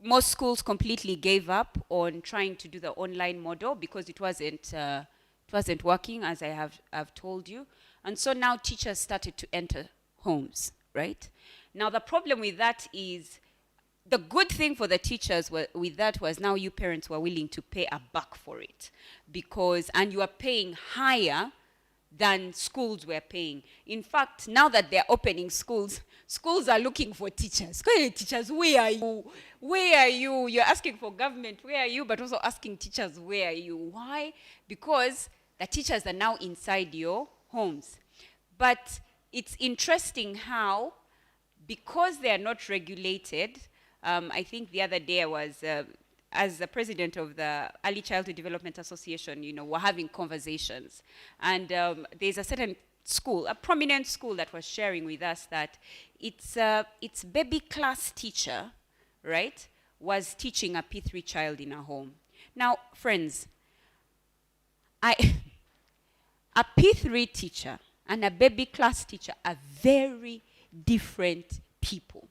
most schools completely gave up on trying to do the online model because it wasn't working, as I have told you. And so now teachers started to enter homes, right? Now the problem with that is the good thing for the teachers with that was now you parents were willing to pay a buck for it, because, and you are paying higher than schools were paying. In fact, now that they're opening schools, schools are looking for teachers. Hey, teachers, where are you? Where are you? You're asking for government, where are you? But also asking teachers, where are you? Why? Because the teachers are now inside your homes. But it's interesting how, because they are not regulated, I think the other day I was, as the president of the Early Childhood Development Association, we're having conversations. And there's a certain school, a prominent school, that was sharing with us that its baby class teacher, right, was teaching a P3 child in a home. Now, friends, a P3 teacher and a baby class teacher are very different people.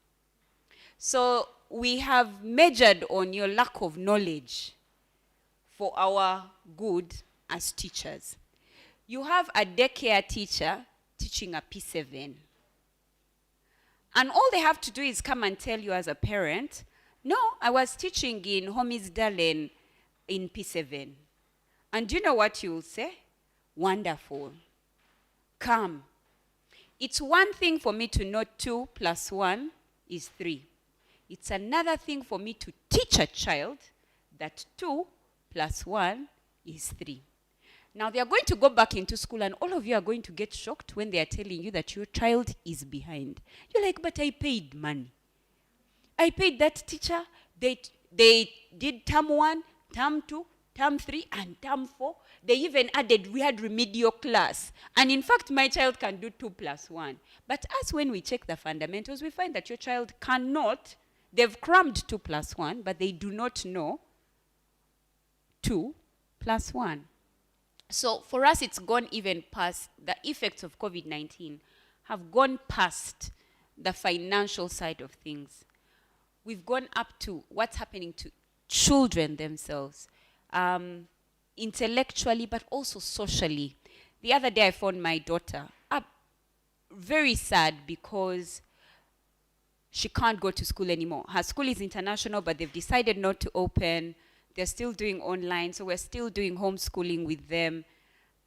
So we have measured on your lack of knowledge for our good as teachers. You have a daycare teacher teaching a P7. And all they have to do is come and tell you as a parent, no, I was teaching in Homies Dalen in P7. And do you know what you will say? Wonderful. Come. It's one thing for me to know 2 + 1 is 3. It's another thing for me to teach a child that 2 + 1 is 3. Now they are going to go back into school, and all of you are going to get shocked when they are telling you that your child is behind. You're like, but I paid money. I paid that teacher. They did term 1, term 2, term 3, and term 4. They even added, we had remedial class. And in fact, my child can do 2 + 1. But as when we check the fundamentals, we find that your child cannot. They've crammed 2 + 1, but they do not know 2 + 1. So for us, it's gone even past the effects of COVID-19, have gone past the financial side of things. We've gone up to what's happening to children themselves, intellectually, but also socially. The other day, I found my daughter very sad because she can't go to school anymore. Her school is international, but they've decided not to open. They're still doing online, so we're still doing homeschooling with them.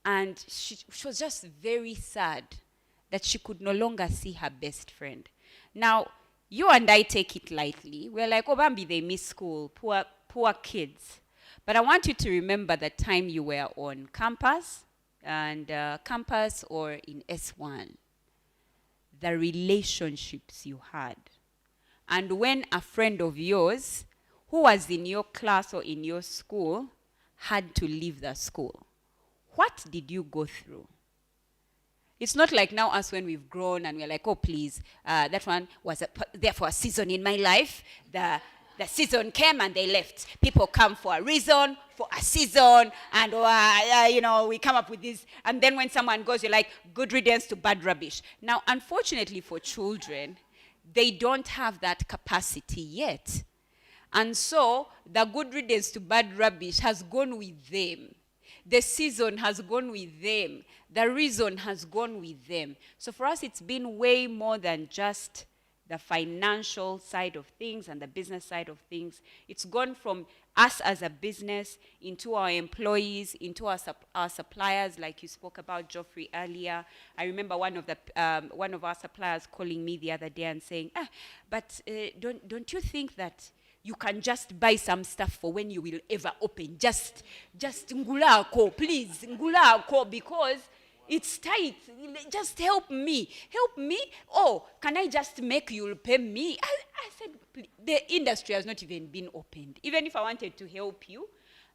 And she was just very sad that she could no longer see her best friend. Now, you and I take it lightly. We're like, oh, Bambi, they miss school, poor kids. But I want you to remember the time you were on campus, and campus or in S1, the relationships you had. And when a friend of yours who was in your class or in your school had to leave the school, what did you go through? It's not like now us when we've grown and we're like, oh, please, that one was there for a season in my life. The season came and they left. People come for a reason, for a season, and we come up with this. And then when someone goes, you're like, good riddance to bad rubbish. Now, unfortunately for children, they don't have that capacity yet. And so the good riddance to bad rubbish has gone with them. The season has gone with them. The reason has gone with them. So for us, it's been way more than just the financial side of things and the business side of things. It's gone from us as a business into our employees, into our suppliers, like you spoke about, Geoffrey, earlier. I remember one of our suppliers calling me the other day and saying, but don't you think that you can just buy some stuff for when you will ever open? Just ngulako, please, ngulako, because it's tight. Just help me. Help me? Oh, can I just make you pay me? I said, the industry has not even been opened. Even if I wanted to help you,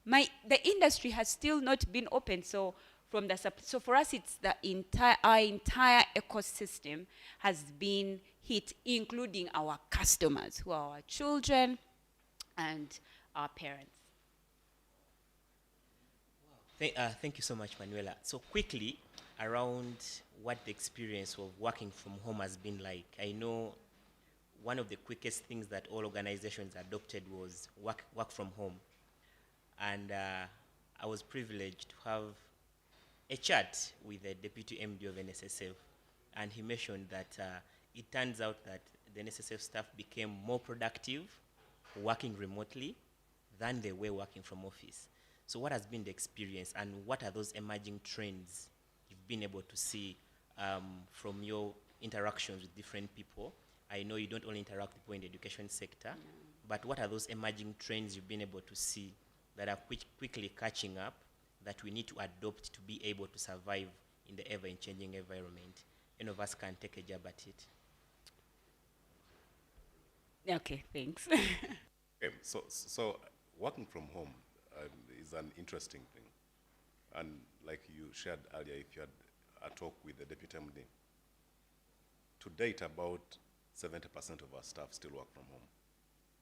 the industry has still not been opened. So for us, it's our entire ecosystem has been hit, including our customers, who are our children and our parents. Thank you so much, Manuela. So quickly, around what the experience of working from home has been like. I know one of the quickest things that all organizations adopted was work from home. And I was privileged to have a chat with the Deputy MD of NSSF, and he mentioned that it turns out that the NSSF staff became more productive working remotely than they were working from office. So what has been the experience, and what are those emerging trends you've been able to see from your interactions with different people? I know you don't only interact with people in the education sector, but what are those emerging trends you've been able to see that are quickly catching up that we need to adopt to be able to survive in the ever-changing environment? Any of us can take a jab at it. Okay, thanks. Okay, so working from home is an interesting thing. And like you shared earlier, if you had a talk with the Deputy MD, to date about 70% of our staff still work from home.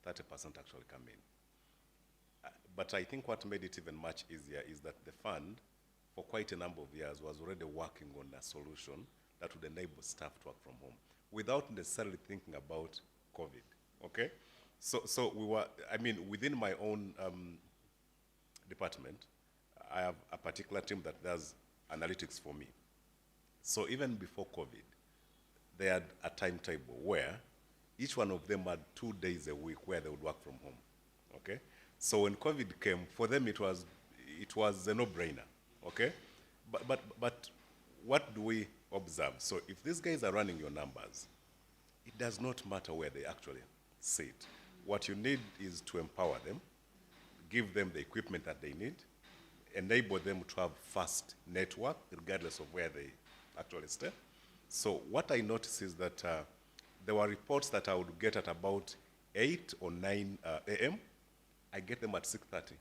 30% actually come in. But I think what made it even much easier is that the fund, for quite a number of years, was already working on a solution that would enable staff to work from home without necessarily thinking about COVID, okay? So we were, I mean, within my own department, I have a particular team that does analytics for me. So even before COVID, they had a timetable where each one of them had 2 days a week where they would work from home, okay? So when COVID came, for them it was a no-brainer, okay? But what do we observe? So if these guys are running your numbers, it does not matter where they actually sit. What you need is to empower them, give them the equipment that they need, enable them to have fast network regardless of where they actually stay. So what I noticed is that there were reports that I would get at about 8 or 9 a.m. I get them at 6:30.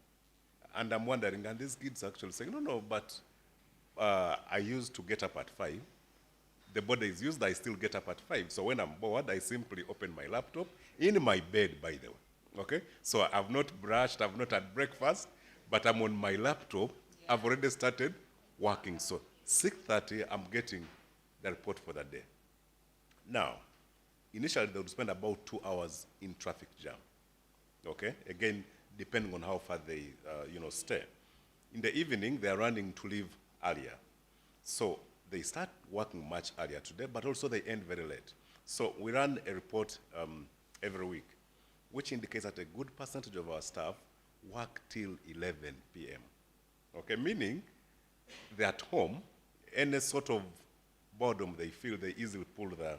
And I'm wondering, and these kids actually saying, no, but I used to get up at 5. The border is used, I still get up at 5. So when I'm bored, I simply open my laptop in my bed, by the way, okay? So I've not brushed, I've not had breakfast, but I'm on my laptop. Yeah. I've already started working. So 6:30, I'm getting the report for the day. Now, initially they would spend about 2 hours in traffic jam, okay? Again, depending on how far they, stay. In the evening, they're running to leave earlier. So they start working much earlier today, but also they end very late. So we run a report every week, which indicates that a good percentage of our staff work till 11 p.m. Okay, meaning they're at home, any sort of boredom they feel, they easily pull the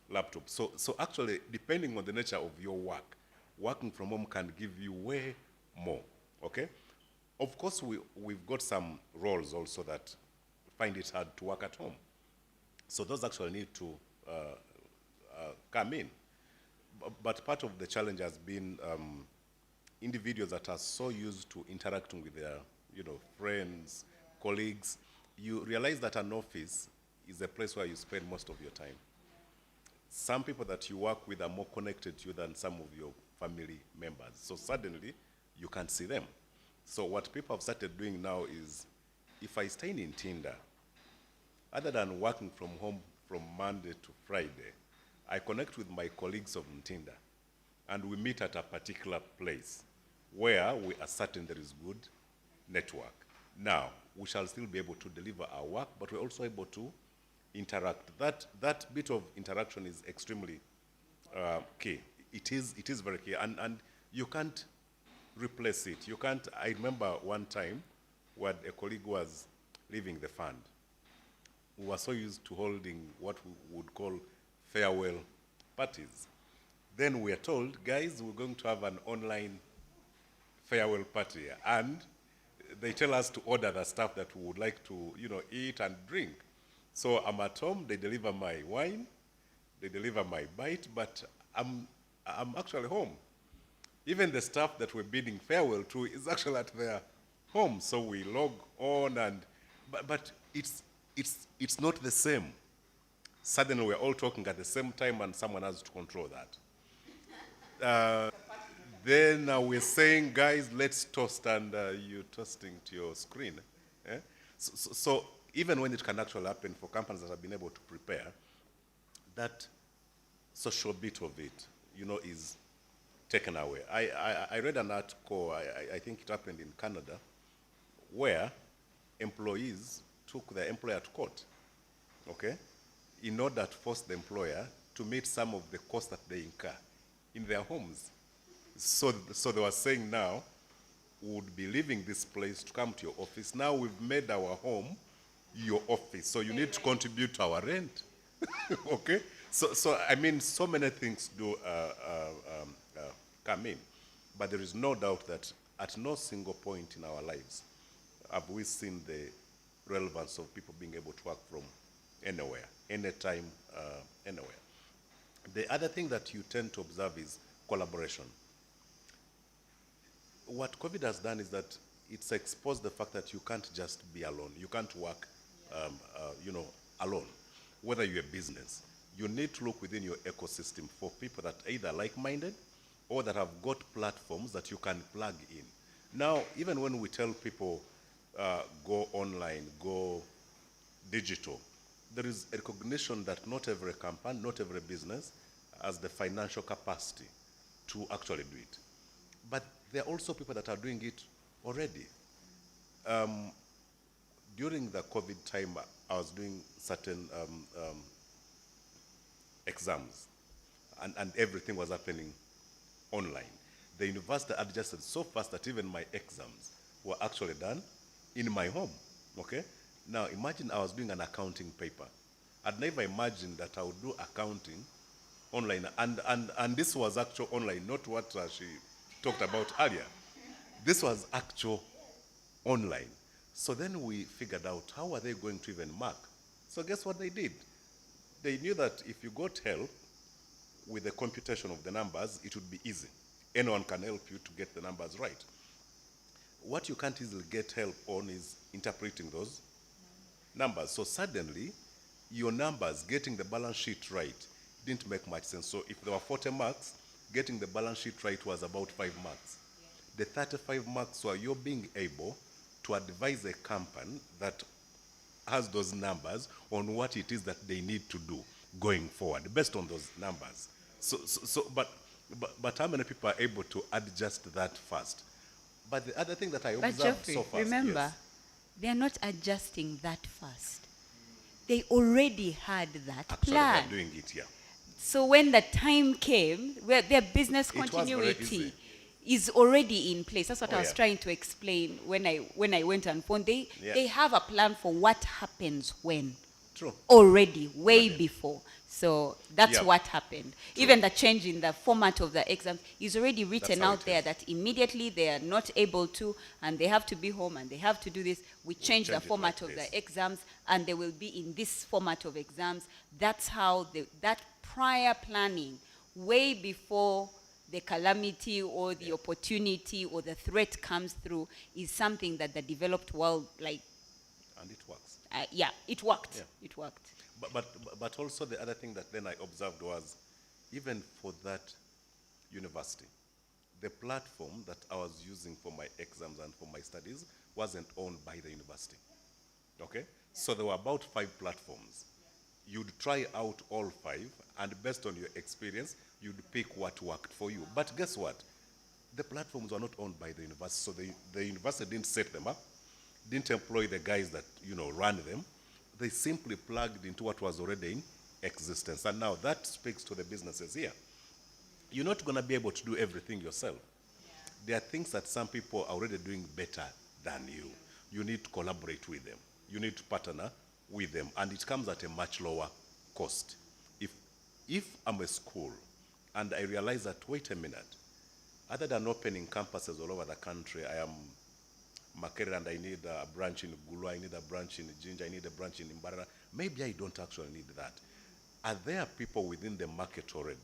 laptop. So actually, depending on the nature of your work, working from home can give you way more, okay? Of course, we've got some roles also that find it hard to work at home. So those actually need to come in. But part of the challenge has been individuals that are so used to interacting with their friends, colleagues. You realize that an office is a place where you spend most of your time. Some people that you work with are more connected to you than some of your family members. So suddenly, you can't see them. So what people have started doing now is, if I stay in Tinder, other than working from home from Monday to Friday, I connect with my colleagues of Tinder, and we meet at a particular place where we are certain there is good network. Now, we shall still be able to deliver our work, but we're also able to interact. That bit of interaction is extremely key. It is very key, and you can't replace it. You can't. I remember one time when a colleague was leaving the fund. We were so used to holding what we would call farewell parties. Then we are told, guys, we're going to have an online farewell party, and they tell us to order the stuff that we would like to, eat and drink. So I'm at home, they deliver my wine, they deliver my bite, but I'm actually home. Even the staff that we're bidding farewell to is actually at their home. So we log on, but it's not the same. Suddenly we're all talking at the same time, and someone has to control that. Then we're saying, guys, let's toast, and you're toasting to your screen. Eh? So even when it can actually happen for companies that have been able to prepare, that social bit of it, is taken away. I read an article, I think it happened in Canada, where employees took their employer to court, okay, in order to force the employer to meet some of the costs that they incur in their homes. So they were saying now, we would be leaving this place to come to your office. Now we've made our home your office, so you need to contribute to our rent. Okay? So I mean, so many things do come in. But there is no doubt that at no single point in our lives have we seen the relevance of people being able to work from anywhere, anytime, anywhere. The other thing that you tend to observe is collaboration. What COVID has done is that it's exposed the fact that you can't just be alone. You can't work, alone. Whether you're a business, you need to look within your ecosystem for people that are either like-minded or that have got platforms that you can plug in. Now, even when we tell people go online, go digital, there is a recognition that not every company, not every business has the financial capacity to actually do it. But there are also people that are doing it already. During the COVID time, I was doing certain exams, and everything was happening online. The university adjusted so fast that even my exams were actually done in my home, okay? Now, imagine I was doing an accounting paper. I'd never imagined that I would do accounting online, and this was actual online, not what she talked about earlier. This was actual online. So then we figured out, how are they going to even mark? So guess what they did? They knew that if you got help with the computation of the numbers, it would be easy. Anyone can help you to get the numbers right. What you can't easily get help on is interpreting those numbers. So suddenly, your numbers, getting the balance sheet right, didn't make much sense. So if there were 40 marks, getting the balance sheet right was about 5 marks. The 35 marks were you being able to advise a company that has those numbers on what it is that they need to do going forward, based on those numbers. But how many people are able to adjust that fast? But the other thing that I observed Geoffrey, so fast, remember, yes, they are not adjusting that fast. They already had that actually plan. they're doing it here. So when the time came, where their business It was very continuity easy. is already in place. That's what Oh, I was yeah. trying to explain when I went on phone. Yeah. They have a plan for what happens when. True. Already, way Already. before. So that's Yeah. what happened. True. Even the change in the format of the exam is already written how out it there is. that immediately they are not able to, and they have to be home, and they have to do this. We change the change it format like of this. the exams, and they will be in this format of exams. That's how that prior planning, way before the calamity or the opportunity or the threat comes through, is something that the developed world, like, And it works. it worked. Yeah. It worked. But also the other thing that then I observed was, even for that university, the platform that I was using for my exams and for my studies wasn't owned by the university. Okay? So there were about 5 platforms. You'd try out all 5, and based on your experience, you'd pick what worked for you. But guess what? The platforms were not owned by the university, so the university didn't set them up, didn't employ the guys that, ran them. They simply plugged into what was already in existence. And now that speaks to the businesses here. You're not going to be able to do everything yourself. There are things that some people are already doing better than you. You need to collaborate with them. You need to partner with them. And it comes at a much lower cost. If I'm a school and I realize that, wait a minute, other than opening campuses all over the country, I am Makerere and I need a branch in Gulu, I need a branch in Jinja, I need a branch in Imbarara. Maybe I don't actually need that. Are there people within the market already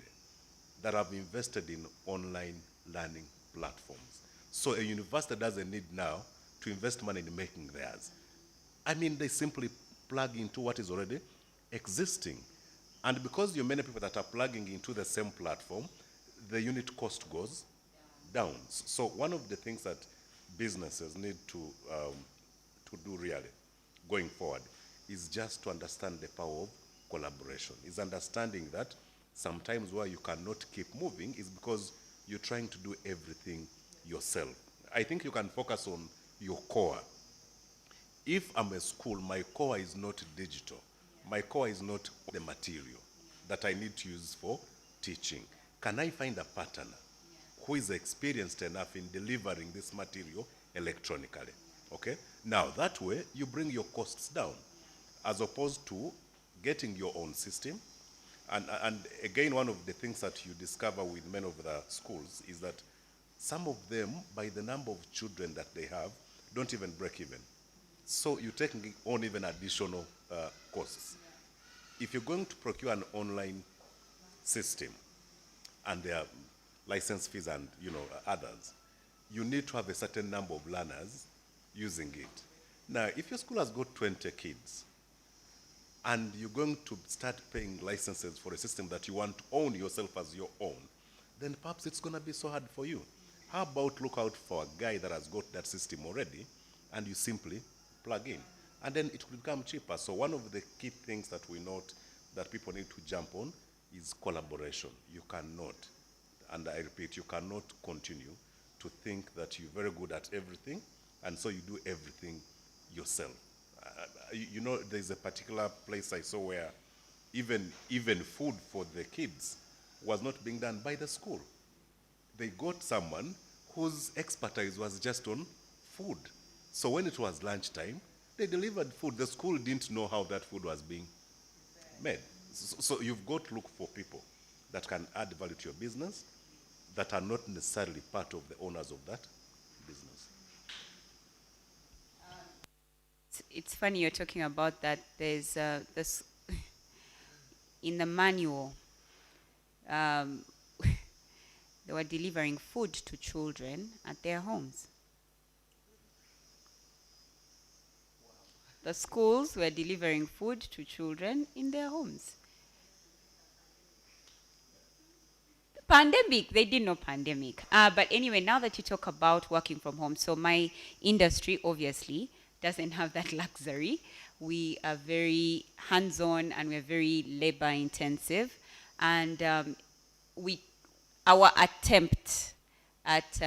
that have invested in online learning platforms? So a university doesn't need now to invest money in making theirs. I mean, they simply plug into what is already existing. And because you're many people that are plugging into the same platform, the unit cost goes down. So one of the things that businesses need to do really going forward is just to understand the power of collaboration. Is understanding that sometimes where you cannot keep moving is because you're trying to do everything yourself. I think you can focus on your core. If I'm a school, my core is not digital. My core is not the material that I need to use for teaching. Can I find a partner who is experienced enough in delivering this material electronically. Okay? Now, that way, you bring your costs down, as opposed to getting your own system. And again, one of the things that you discover with many of the schools is that some of them, by the number of children that they have, don't even break even. So you're taking on even additional costs. If you're going to procure an online system, and there are license fees and others, you need to have a certain number of learners using it. Now, if your school has got 20 kids, and you're going to start paying licenses for a system that you want to own yourself as your own, then perhaps it's going to be so hard for you. How about look out for a guy that has got that system already, and you simply plug in, and then it will become cheaper. So one of the key things that we note that people need to jump on is collaboration. You cannot, and I repeat, you cannot continue to think that you're very good at everything, and so you do everything yourself. There's a particular place I saw where even food for the kids was not being done by the school. They got someone whose expertise was just on food. So when it was lunchtime, they delivered food. The school didn't know how that food was being made. So you've got to look for people that can add value to your business, that are not necessarily part of the owners of that business. It's funny you're talking about that. There's this in the manual. They were delivering food to children at their homes. The schools were delivering food to children in their homes. Pandemic, they didn't know pandemic. But anyway, now that you talk about working from home, so my industry obviously doesn't have that luxury. We are very hands-on and we're very labor intensive. And our attempt at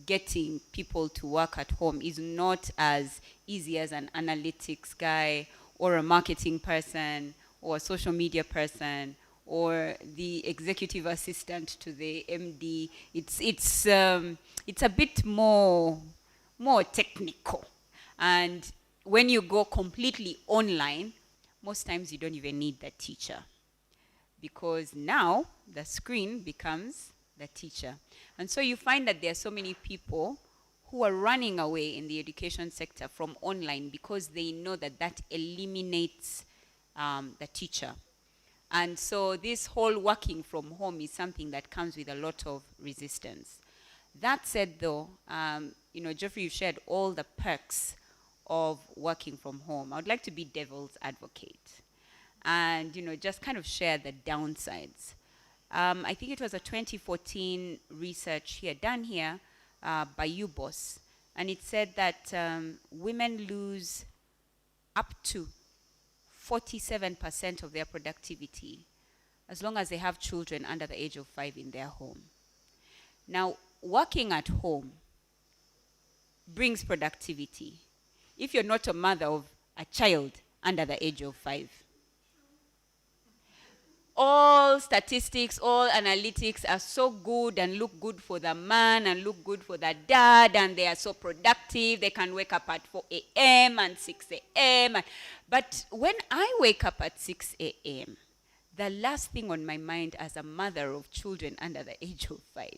getting people to work at home is not as easy as an analytics guy or a marketing person or a social media person or the executive assistant to the MD. It's a bit more technical. And when you go completely online, most times you don't even need the teacher, because now the screen becomes the teacher. And so you find that there are so many people who are running away in the education sector from online because they know that that eliminates the teacher. And so this whole working from home is something that comes with a lot of resistance. That said, though, Geoffrey, you've shared all the perks of working from home. I would like to be devil's advocate and, just kind of share the downsides. I think it was a 2014 research here done here by UBOS, and it said that women lose up to 47% of their productivity as long as they have children under the age of 5 in their home. Now, working at home brings productivity if you're not a mother of a child under the age of 5. All statistics, all analytics are so good and look good for the man and look good for the dad, and they are so productive. They can wake up at 4 a.m. and 6 a.m. But when I wake up at 6 a.m., the last thing on my mind as a mother of children under the age of 5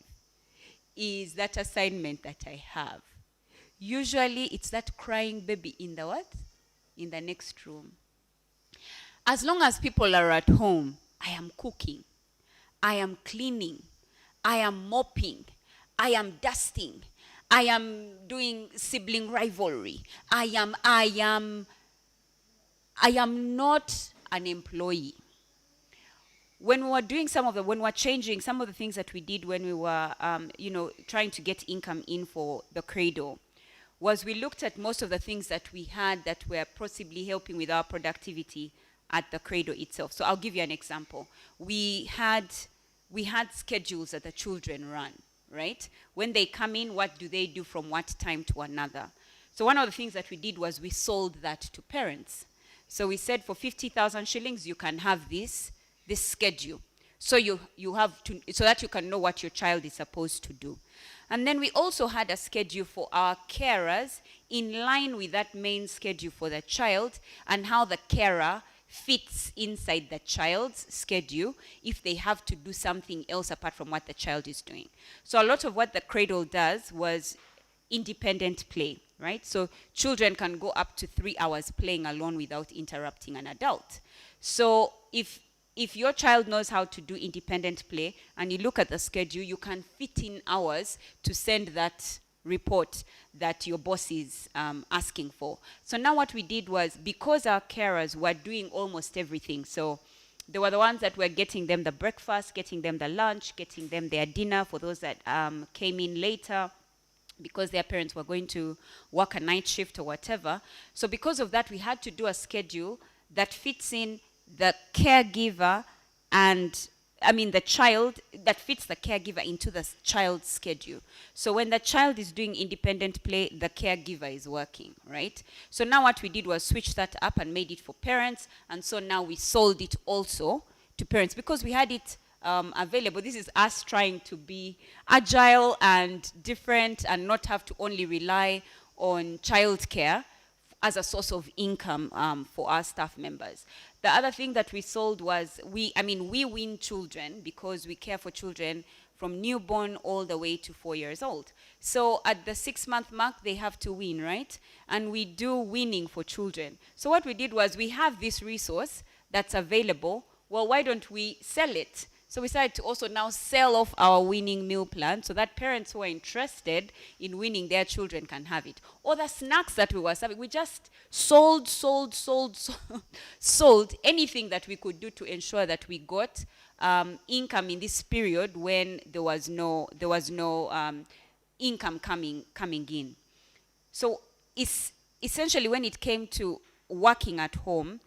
is that assignment that I have. Usually it's that crying baby in the what? In the next room. As long as people are at home, I am cooking, I am cleaning, I am mopping, I am dusting, I am doing sibling rivalry. I am not an employee. When we were doing when we were changing some of the things that we did when we were, trying to get income in for the Cradle, was we looked at most of the things that we had that were possibly helping with our productivity at the Cradle itself. So I'll give you an example. We had schedules that the children run, right? When they come in, what do they do from what time to another? So one of the things that we did was we sold that to parents. So we said for 50,000 shillings, you can have this schedule. So you have to, so that you can know what your child is supposed to do. And then we also had a schedule for our carers in line with that main schedule for the child, and how the carer fits inside the child's schedule if they have to do something else apart from what the child is doing. So a lot of what the Cradle does was independent play, right? So children can go up to 3 hours playing alone without interrupting an adult. So if your child knows how to do independent play and you look at the schedule, you can fit in hours to send that report that your boss is asking for. So now what we did was, because our carers were doing almost everything, so they were the ones that were getting them the breakfast, getting them the lunch, getting them their dinner for those that came in later, because their parents were going to work a night shift or whatever. So because of that, we had to do a schedule that fits in the caregiver and, the child, that fits the caregiver into the child's schedule. So when the child is doing independent play, the caregiver is working, right? So now what we did was switch that up and made it for parents. And so now we sold it also to parents because we had it available. This is us trying to be agile and different and not have to only rely on childcare as a source of income for our staff members. The other thing that we sold was, we win children because we care for children from newborn all the way to 4 years old. So at the 6-month mark, they have to win, right? And we do winning for children. So what we did was, we have this resource that's available. Well, why don't we sell it? So we decided to also now sell off our winning meal plan so that parents who are interested in winning their children can have it. Or the snacks that we were serving, we just sold anything that we could do to ensure that we got income in this period when there was no income coming in. So essentially, when it came to working at home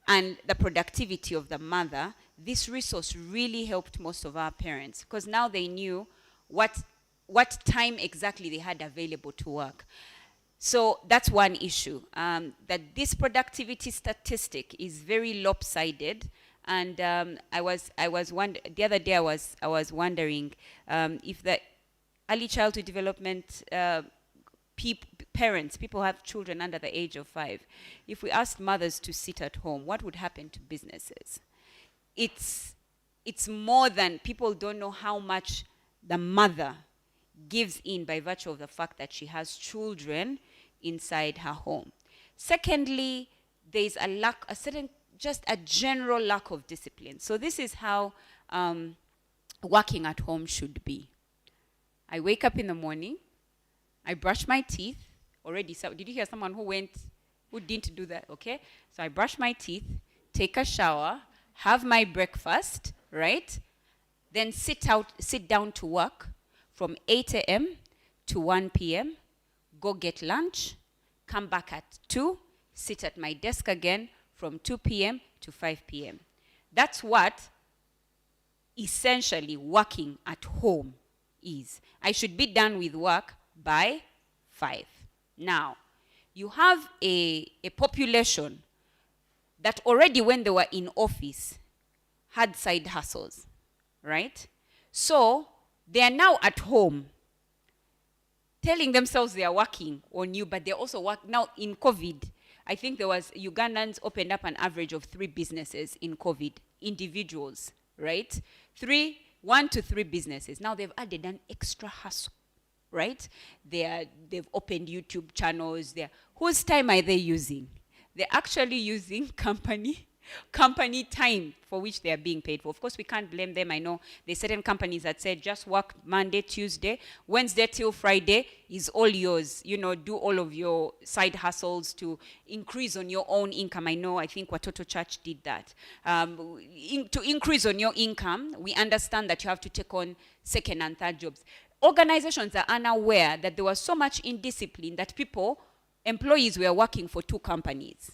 and the productivity of the mother, this resource really helped most of our parents, because now they knew what time exactly they had available to work. So that's one issue, that this productivity statistic is very lopsided. And the other day I was wondering if the early childhood development parents, people who have children under the age of 5, if we asked mothers to sit at home, what would happen to businesses? It's more than, people don't know how much the mother gives in by virtue of the fact that she has children inside her home. Secondly, there's just a general lack of discipline. So this is how working at home should be. I wake up in the morning, I brush my teeth. Already, so did you hear someone who didn't do that? Okay, so I brush my teeth, take a shower, have my breakfast, right? Then sit down to work from 8 a.m. to 1 p.m., go get lunch, come back at 2, sit at my desk again from 2 p.m. to 5 p.m. That's what essentially working at home is. I should be done with work by 5. Now, you have a population that already, when they were in office, had side hustles, right? So they are now at home telling themselves they are working on you, but they also work. Now in COVID, I think Ugandans opened up an average of 3 businesses in COVID, individuals, right? 1 to 3 businesses. Now they've added an extra hustle, right? They've opened YouTube channels. Whose time are they using? They're actually using company time for which they are being paid for. Of course, we can't blame them. I know there's certain companies that said just work Monday, Tuesday, Wednesday till Friday is all yours. Do all of your side hustles to increase on your own income. I think Watoto Church did that. To increase on your income, we understand that you have to take on second and third jobs. Organizations are unaware that there was so much indiscipline that employees were working for 2 companies.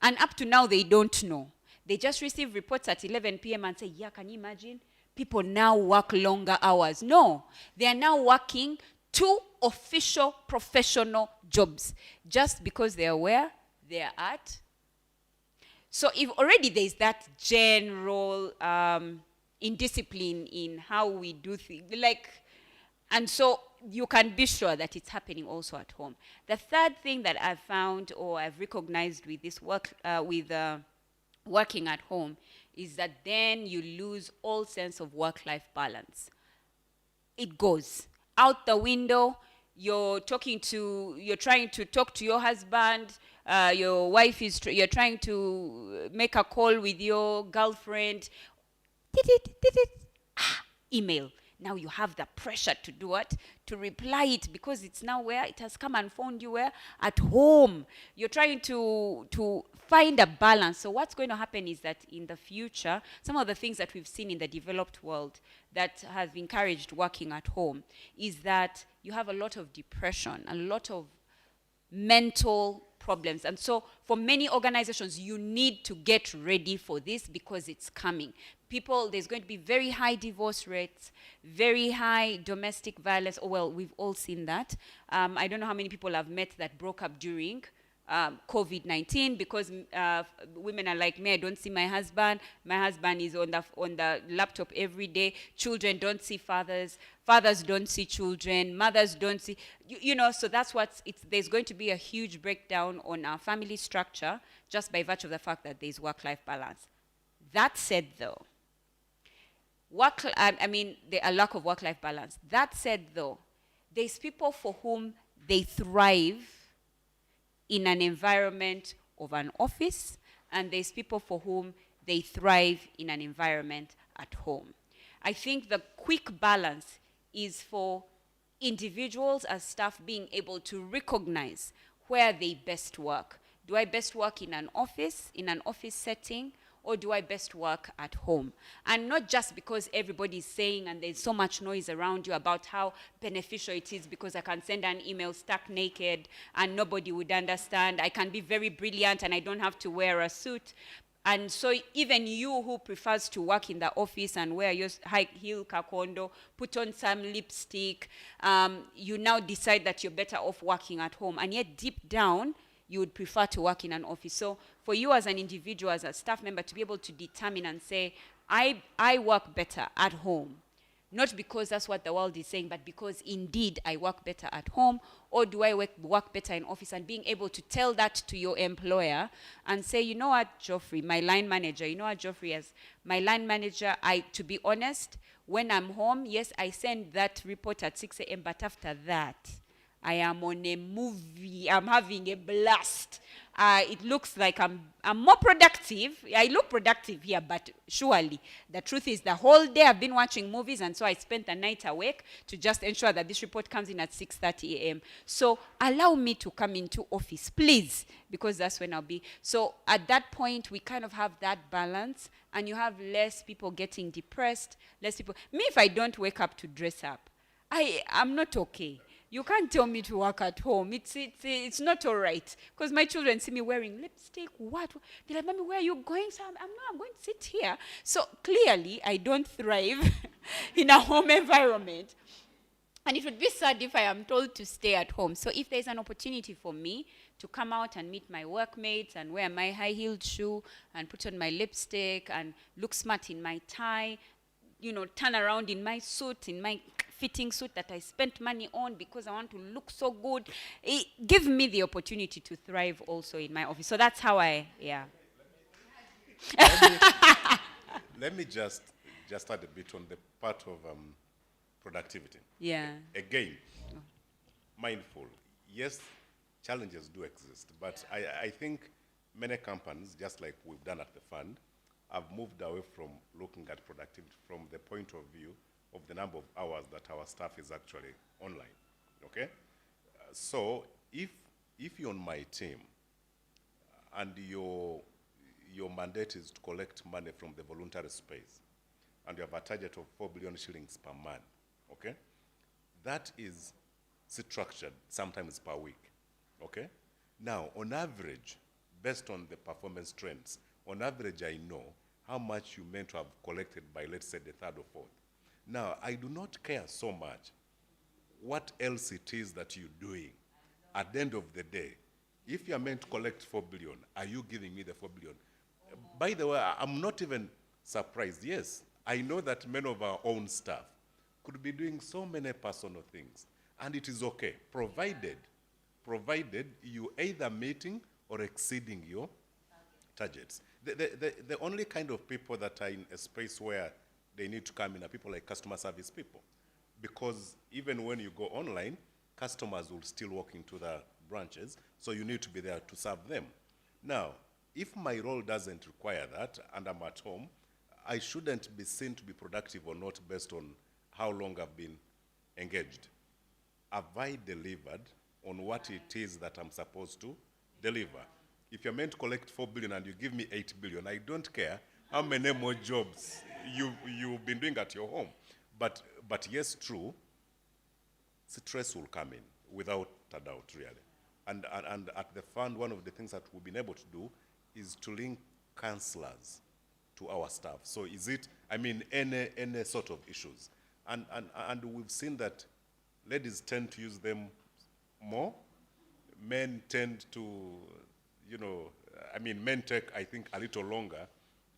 And up to now, they don't know. They just receive reports at 11 p.m. and say, yeah, can you imagine? People now work longer hours. No, they are now working 2 official professional jobs just because they are where they are at. So if already there's that general indiscipline in how we do things. Like, and so you can be sure that it's happening also at home. The third thing that I've found or I've recognized with this work, working at home, is that then you lose all sense of work-life balance. It goes out the window. You're trying to talk to your husband, your wife is, you're trying to make a call with your girlfriend. Email. Now you have the pressure to do what? To reply it, because it's now where it has come and found you where? At home. You're trying to find a balance. So what's going to happen is that in the future, some of the things that we've seen in the developed world that have encouraged working at home is that you have a lot of depression, a lot of mental problems. And so for many organizations, you need to get ready for this because it's coming. There's going to be very high divorce rates, very high domestic violence. Oh, well, we've all seen that. I don't know how many people I've met that broke up during COVID-19 because women are like me. I don't see my husband. My husband is on the laptop every day. Children don't see fathers. Fathers don't see children. Mothers don't see. So that's there's going to be a huge breakdown on our family structure just by virtue of the fact that there's work-life balance. That said, though, a lack of work-life balance. That said, though, there's people for whom they thrive in an environment of an office, and there's people for whom they thrive in an environment at home. I think the quick balance is for individuals as staff being able to recognize where they best work. Do I best work in an office setting, or do I best work at home? And not just because everybody's saying and there's so much noise around you about how beneficial it is, because I can send an email stark naked and nobody would understand. I can be very brilliant and I don't have to wear a suit. And so even you who prefers to work in the office and wear your high heel kakondo, put on some lipstick, you now decide that you're better off working at home. And yet deep down, you would prefer to work in an office. So for you as an individual, as a staff member, to be able to determine and say, I work better at home, not because that's what the world is saying, but because indeed I work better at home, or do I work better in office, and being able to tell that to your employer and say, you know what, Geoffrey, my line manager, as my line manager, to be honest, when I'm home, yes, I send that report at 6 a.m., but after that, I am on a movie. I'm having a blast. It looks like I'm more productive. I look productive here, but surely the truth is the whole day I've been watching movies, and so I spent the night awake to just ensure that this report comes in at 6:30 a.m. So allow me to come into office, please, because that's when I'll be. So at that point, we kind of have that balance, and you have less people getting depressed, less people. Me, if I don't wake up to dress up, I'm not okay. You can't tell me to work at home. It's not all right. Because my children see me wearing lipstick. What? They're like, Mommy, where are you going? So I'm going to sit here. So clearly, I don't thrive in a home environment. And it would be sad if I am told to stay at home. So if there's an opportunity for me to come out and meet my workmates and wear my high-heeled shoe and put on my lipstick and look smart in my tie, turn around in my suit, in my fitting suit that I spent money on because I want to look so good. Give me the opportunity to thrive also in my office. So that's how Let me just add a bit on the part of productivity. Yeah. Again, mindful. Yes, challenges do exist, but I think many companies, just like we've done at the fund, have moved away from looking at productivity from the point of view of the number of hours that our staff is actually online, okay? So if you're on my team and your mandate is to collect money from the voluntary space and you have a target of 4 billion shillings per month, okay? That is structured sometimes per week, okay? Now, on average, based on the performance trends, on average, I know how much you meant to have collected by, let's say, the third or fourth. Now, I do not care so much what else it is that you're doing. At the end of the day, if you're meant to collect 4 billion, are you giving me the 4 billion? By the way, I'm not even surprised. Yes, I know that many of our own staff could be doing so many personal things, and it is okay, provided you either meeting or exceeding your targets. The only kind of people that are in a space where they need to come in are people like customer service people. Because even when you go online, customers will still walk into the branches, so you need to be there to serve them. Now, if my role doesn't require that, and I'm at home, I shouldn't be seen to be productive or not based on how long I've been engaged. Have I delivered on what it is that I'm supposed to deliver? If you're meant to collect 4 billion and you give me 8 billion, I don't care how many more jobs you've been doing at your home. But yes, true, stress will come in, without a doubt, really. And at the fund, one of the things that we've been able to do is to link counselors to our staff. So is it, any sort of issues. And we've seen that ladies tend to use them more. Men tend to, men take, I think, a little longer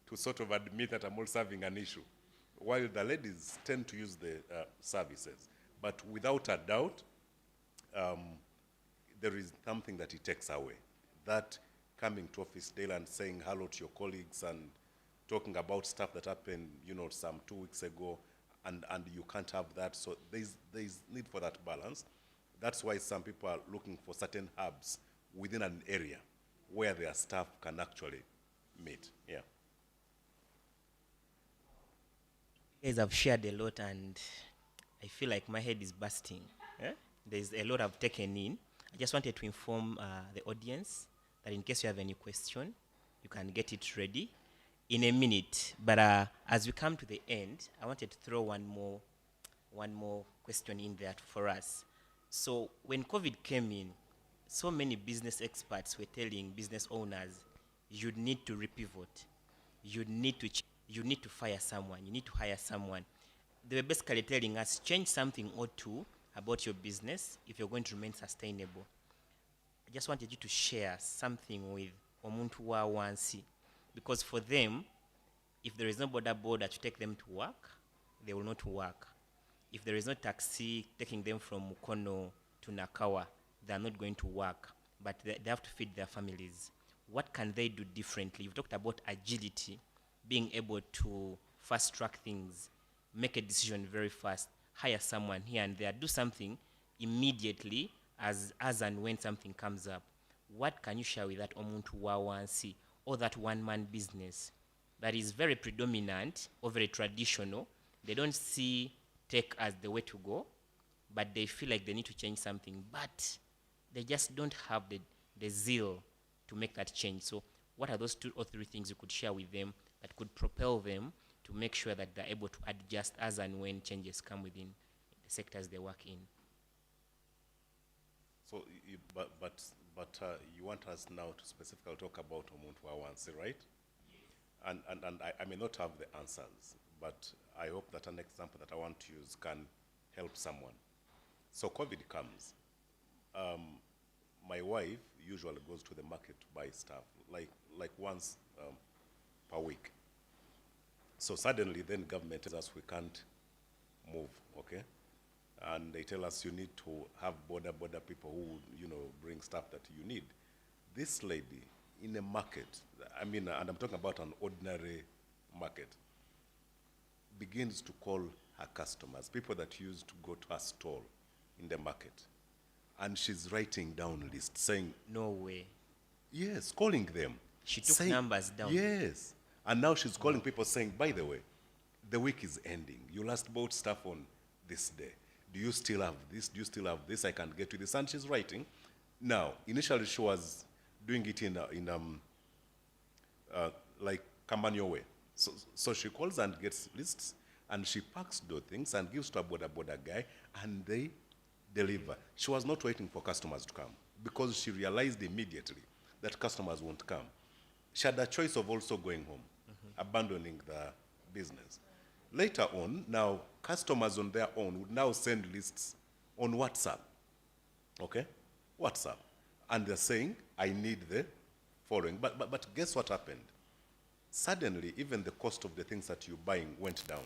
to sort of admit that I'm also having an issue, while the ladies tend to use the services. But without a doubt, there is something that it takes away. That coming to office daily and saying hello to your colleagues and talking about stuff that happened, some 2 weeks ago, and you can't have that. So there's need for that balance. That's why some people are looking for certain hubs within an area where their staff can actually meet. Yeah. You guys have shared a lot, and I feel like my head is bursting. There's a lot I've taken in. I just wanted to inform the audience that in case you have any question, you can get it ready in a minute. But as we come to the end, I wanted to throw one more question in there for us. So when COVID came in, so many business experts were telling business owners, you need to repivot. You need to fire someone. You need to hire someone. They were basically telling us, change something or two about your business if you're going to remain sustainable. I just wanted you to share something with Omuntu wa Wansi, because for them, if there is no border to take them to work, they will not work. If there is no taxi taking them from Mukono to Nakawa, they are not going to work, but they have to feed their families. What can they do differently? You've talked about agility, being able to fast track things, make a decision very fast, hire someone here and there, do something immediately as and when something comes up. What can you share with that Omuntu wa Wansi, or that one-man business that is very predominant or very traditional? They don't see tech as the way to go, but they feel like they need to change something, but they just don't have the zeal to make that change. So what are those 2 or 3 things you could share with them that could propel them to make sure that they're able to adjust as and when changes come within the sectors they work in? So, but you want us now to specifically talk about Omuntu wa Wansi, right? And I may not have the answers, but I hope that an example that I want to use can help someone. So COVID comes. My wife usually goes to the market to buy stuff, like once per week. So suddenly then government tells us we can't move, okay? And they tell us you need to have border people who, bring stuff that you need. This lady in a market, and I'm talking about an ordinary market, begins to call her customers, people that used to go to her stall in the market. And she's writing down lists saying, No way. yes, calling them. She took numbers down. Yes. And now she's calling people saying, by the way, the week is ending. You last bought stuff on this day. Do you still have this? Do you still have this? I can get you this. And she's writing. Now, initially she was doing it in like Kambanyo way. So she calls and gets lists, and she packs those things and gives to a border guy, and they deliver. She was not waiting for customers to come because she realized immediately that customers won't come. She had a choice of also going home, abandoning the business. Later on, now customers on their own would now send lists on WhatsApp, okay? WhatsApp. And they're saying, I need the following. But guess what happened? suddenly even the cost of the things that you're buying went down.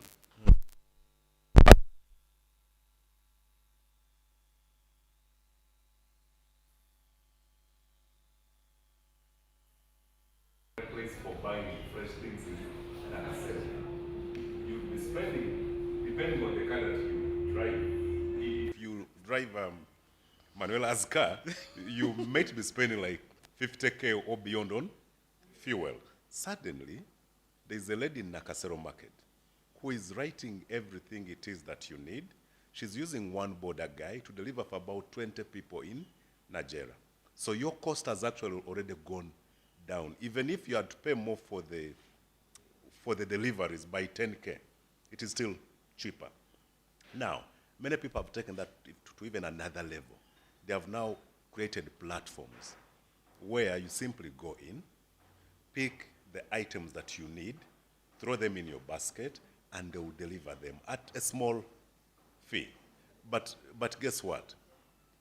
Place for buying fresh things is an asset. You'll be spending, depending on the car that you drive. If you drive Manuela's car, you might be spending like 50K or beyond on fuel. Suddenly, there's a lady in Nakasero Market who is writing everything it is that you need. She's using one border guy to deliver for about 20 people in Nigeria. So your cost has actually already gone down. Even if you had to pay more for the deliveries by 10K, it is still cheaper. Now, many people have taken that to even another level. They have now created platforms where you simply go in, pick the items that you need, throw them in your basket, and they will deliver them at a small fee. But guess what?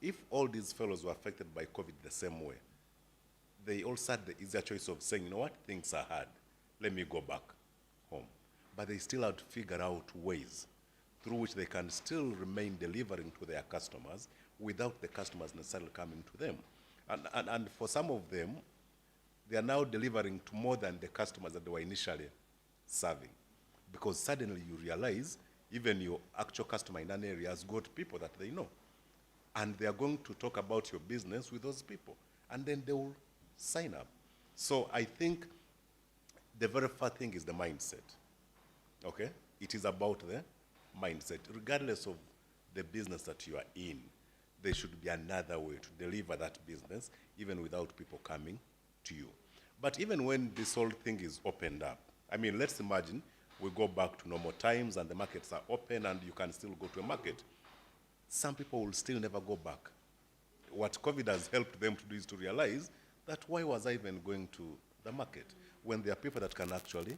If all these fellows were affected by COVID the same way, they also had the easier choice of saying, you know what, things are hard, let me go back home. But they still have to figure out ways through which they can still remain delivering to their customers without the customers necessarily coming to them. And for some of them, they are now delivering to more than the customers that they were initially serving. Because suddenly you realize even your actual customer in an area has got people that they know. And they are going to talk about your business with those people. And then they will sign up. So I think the very first thing is the mindset. Okay? It is about the mindset. Regardless of the business that you are in, there should be another way to deliver that business, even without people coming to you. But even when this whole thing is opened up, I mean, let's imagine we go back to normal times and the markets are open and you can still go to a market. Some people will still never go back. What COVID has helped them to do is to realize that why was I even going to the market when there are people that can actually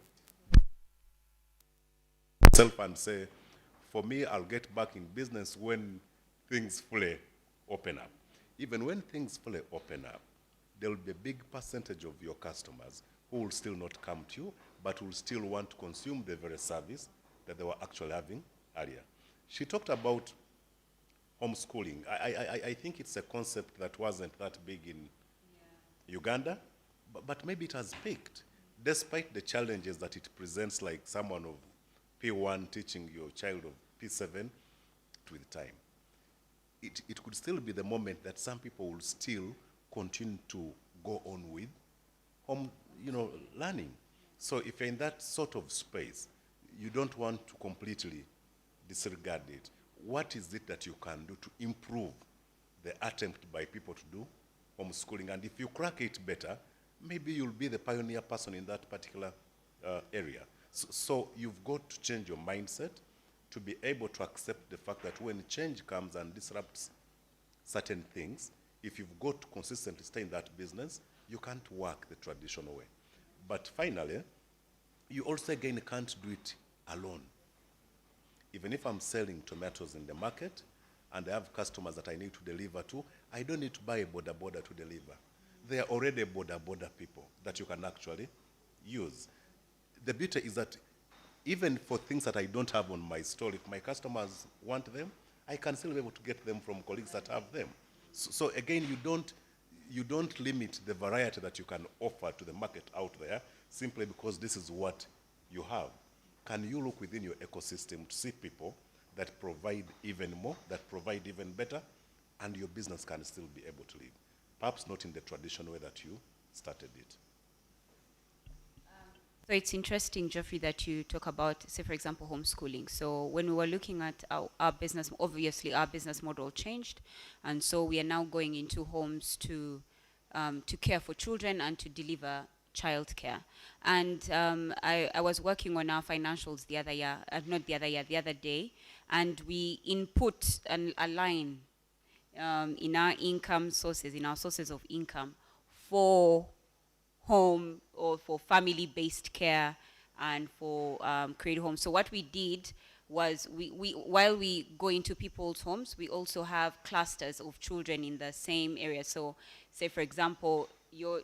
self and say, for me, I'll get back in business when things fully open up. Even when things fully open up, there will be a big percentage of your customers who will still not come to you, but will still want to consume the very service that they were actually having earlier. She talked about homeschooling. I think it's a concept that wasn't that big in Uganda, but maybe it has peaked, despite the challenges that it presents, like someone of P1 teaching your child of P7 with time. It could still be the moment that some people will still continue to go on with home, learning. So if you're in that sort of space, you don't want to completely disregard it. What is it that you can do to improve the attempt by people to do homeschooling? And if you crack it better, maybe you'll be the pioneer person in that particular area. So you've got to change your mindset to be able to accept the fact that when change comes and disrupts certain things, if you've got to consistently stay in that business, you can't work the traditional way. But finally, you also again can't do it alone. Even if I'm selling tomatoes in the market and I have customers that I need to deliver to, I don't need to buy a border to deliver. There are already border people that you can actually use. The beauty is that even for things that I don't have on my stall, if my customers want them, I can still be able to get them from colleagues that have them. So again, you don't limit the variety that you can offer to the market out there simply because this is what you have. Can you look within your ecosystem to see people that provide even more, that provide even better, and your business can still be able to live? Perhaps not in the traditional way that you started it. So it's interesting, Geoffrey, that you talk about, say, for example, homeschooling. So when we were looking at our business, obviously our business model changed. And so we are now going into homes to care for children and to deliver childcare. And I was working on our financials the other day, and we input a line in our income sources, in our sources of income for home or for family-based care and for Cradle homes. So what we did was while we go into people's homes, we also have clusters of children in the same area. So say, for example, your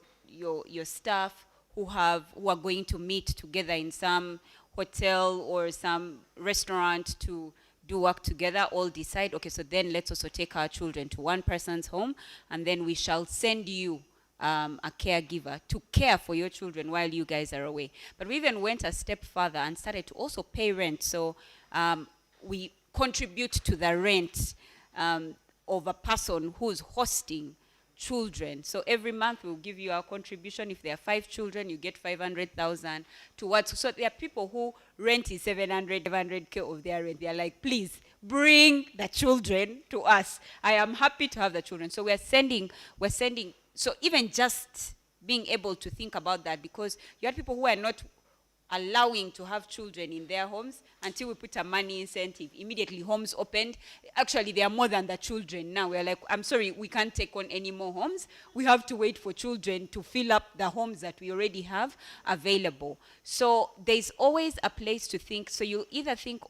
staff who are going to meet together in some hotel or some restaurant to do work together, all decide, okay, so then let's also take our children to one person's home, and then we shall send you a caregiver to care for your children while you guys are away. But we even went a step further and started to also pay rent. So we contribute to the rent of a person who's hosting children. So every month we'll give you our contribution. If there are 5 children, you get 500,000 towards. So there are people who rent is 500K of their rent. They are like, please bring the children to us. I am happy to have the children. So we're sending. So even just being able to think about that, because you have people who are not allowing to have children in their homes until we put a money incentive. Immediately homes opened. Actually, there are more than the children now. We're like, I'm sorry, we can't take on any more homes. We have to wait for children to fill up the homes that we already have available. So there's always a place to think. So you either think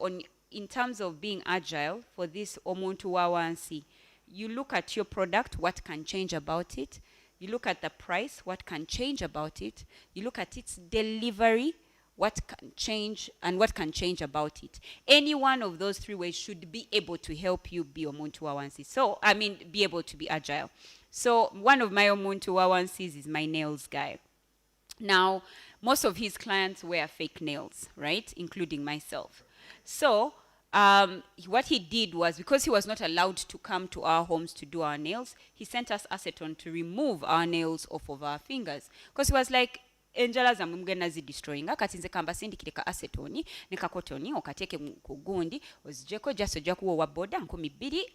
in terms of being agile for this omuntu wawansi. You look at your product, what can change about it. You look at the price, what can change about it. You look at its delivery, what can change, and what can change about it. Any one of those 3 ways should be able to help you be omuntu wawansi. So, be able to be agile. So, one of my omuntu wawansis is my nails guy. Now, most of his clients wear fake nails, right? Including myself. So, what he did was, because he was not allowed to come to our homes to do our nails, he sent us acetone to remove our nails off of our fingers. Because he was like, enjala za mugenda zidestroyinga kati nze kamba sindikire ka acetone ne ka cotton okateke ku gundi ozijeko just ojja kuwa wa boda 12.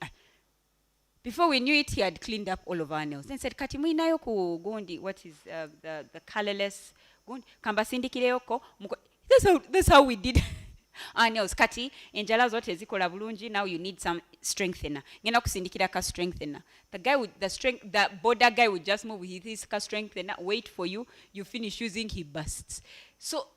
Before we knew it, he had cleaned up all of our nails. Then said, kati muinayo ku gundi, what is the colorless gundi, kamba sindikireyoko. That's how we did our nails. Kati enjala zote zikola bulungi. Now you need some strengthener. Ngena kusindikira ka strengthener. The guy with the border guy would just move with his ka strengthener, wait for you. You finish using, he busts. So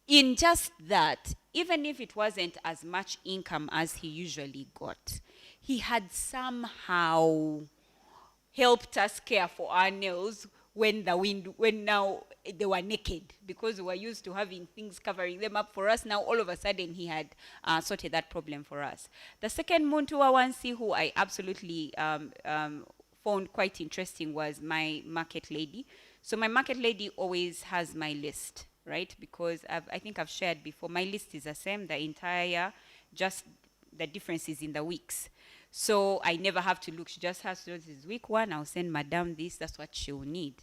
in just that, even if it wasn't as much income as he usually got, he had somehow helped us care for our nails when now they were naked, because we were used to having things covering them up. For us now, all of a sudden, he had sorted that problem for us. The second muntu wawansi who I absolutely found quite interesting was my market lady. So my market lady always has my list, right? Because I think I've shared before, my list is the same the entire year, just the difference is in the weeks. So I never have to look. She just has to, this is week 1, I'll send madam this, that's what she'll need.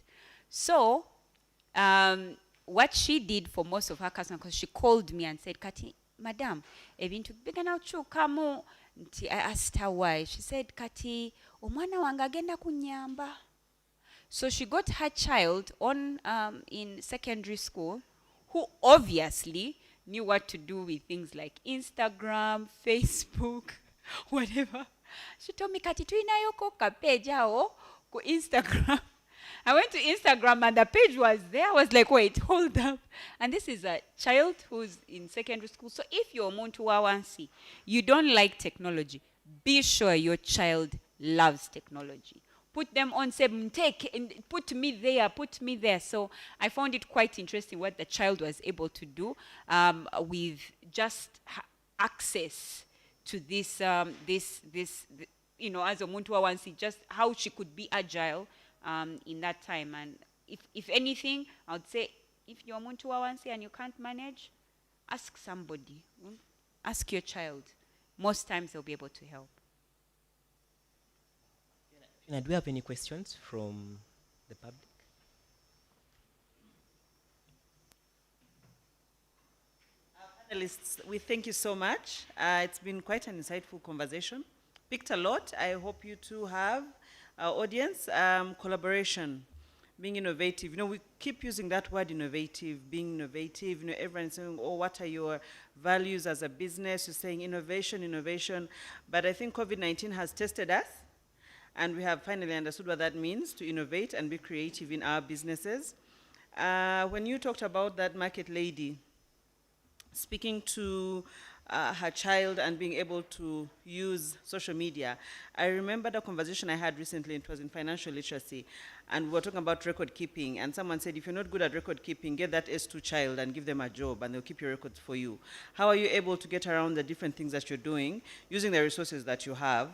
So what she did for most of her customers, because she called me and said, Kati, madam, ebintu bigana chukamu. I asked her why. She said, Kati, omwana wange agenda kunyamba. So she got her child on in secondary school, who obviously knew what to do with things like Instagram, Facebook, whatever. She told me, Kati, tuinayoko ka page awo ku Instagram. I went to Instagram and the page was there. I was like, wait, hold up. And this is a child who's in secondary school. So if you're omuntu wawansi, you don't like technology, be sure your child loves technology. Put them on, say, take, and put me there. So I found it quite interesting what the child was able to do with just access to this, you know, as a omuntu wawansi, just how she could be agile in that time. And if anything, I would say, if you're omuntu wawansi and you can't manage, ask somebody. Ask your child. Most times they'll be able to help. Do we have any questions from the public? Panelists, we thank you so much. It's been quite an insightful conversation. Picked a lot. I hope you too have. Our audience, collaboration, being innovative. You know, we keep using that word innovative, being innovative. You know, everyone's saying, oh, what are your values as a business? You're saying innovation. But I think COVID-19 has tested us, and we have finally understood what that means, to innovate and be creative in our businesses. When you talked about that market lady, speaking to her child and being able to use social media. I remember the conversation I had recently, it was in financial literacy, and we were talking about record keeping, and someone said, if you're not good at record keeping, get that S2 child and give them a job, and they'll keep your records for you. How are you able to get around the different things that you're doing, using the resources that you have,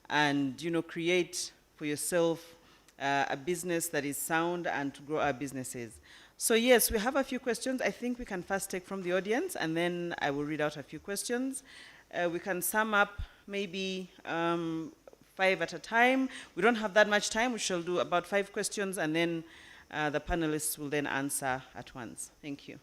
and create for yourself a business that is sound and to grow our businesses? So yes, we have a few questions. I think we can first take from the audience, and then I will read out a few questions. We can sum up maybe 5 at a time. We don't have that much time. We shall do about 5 questions, and then the panelists will then answer at once. Thank you.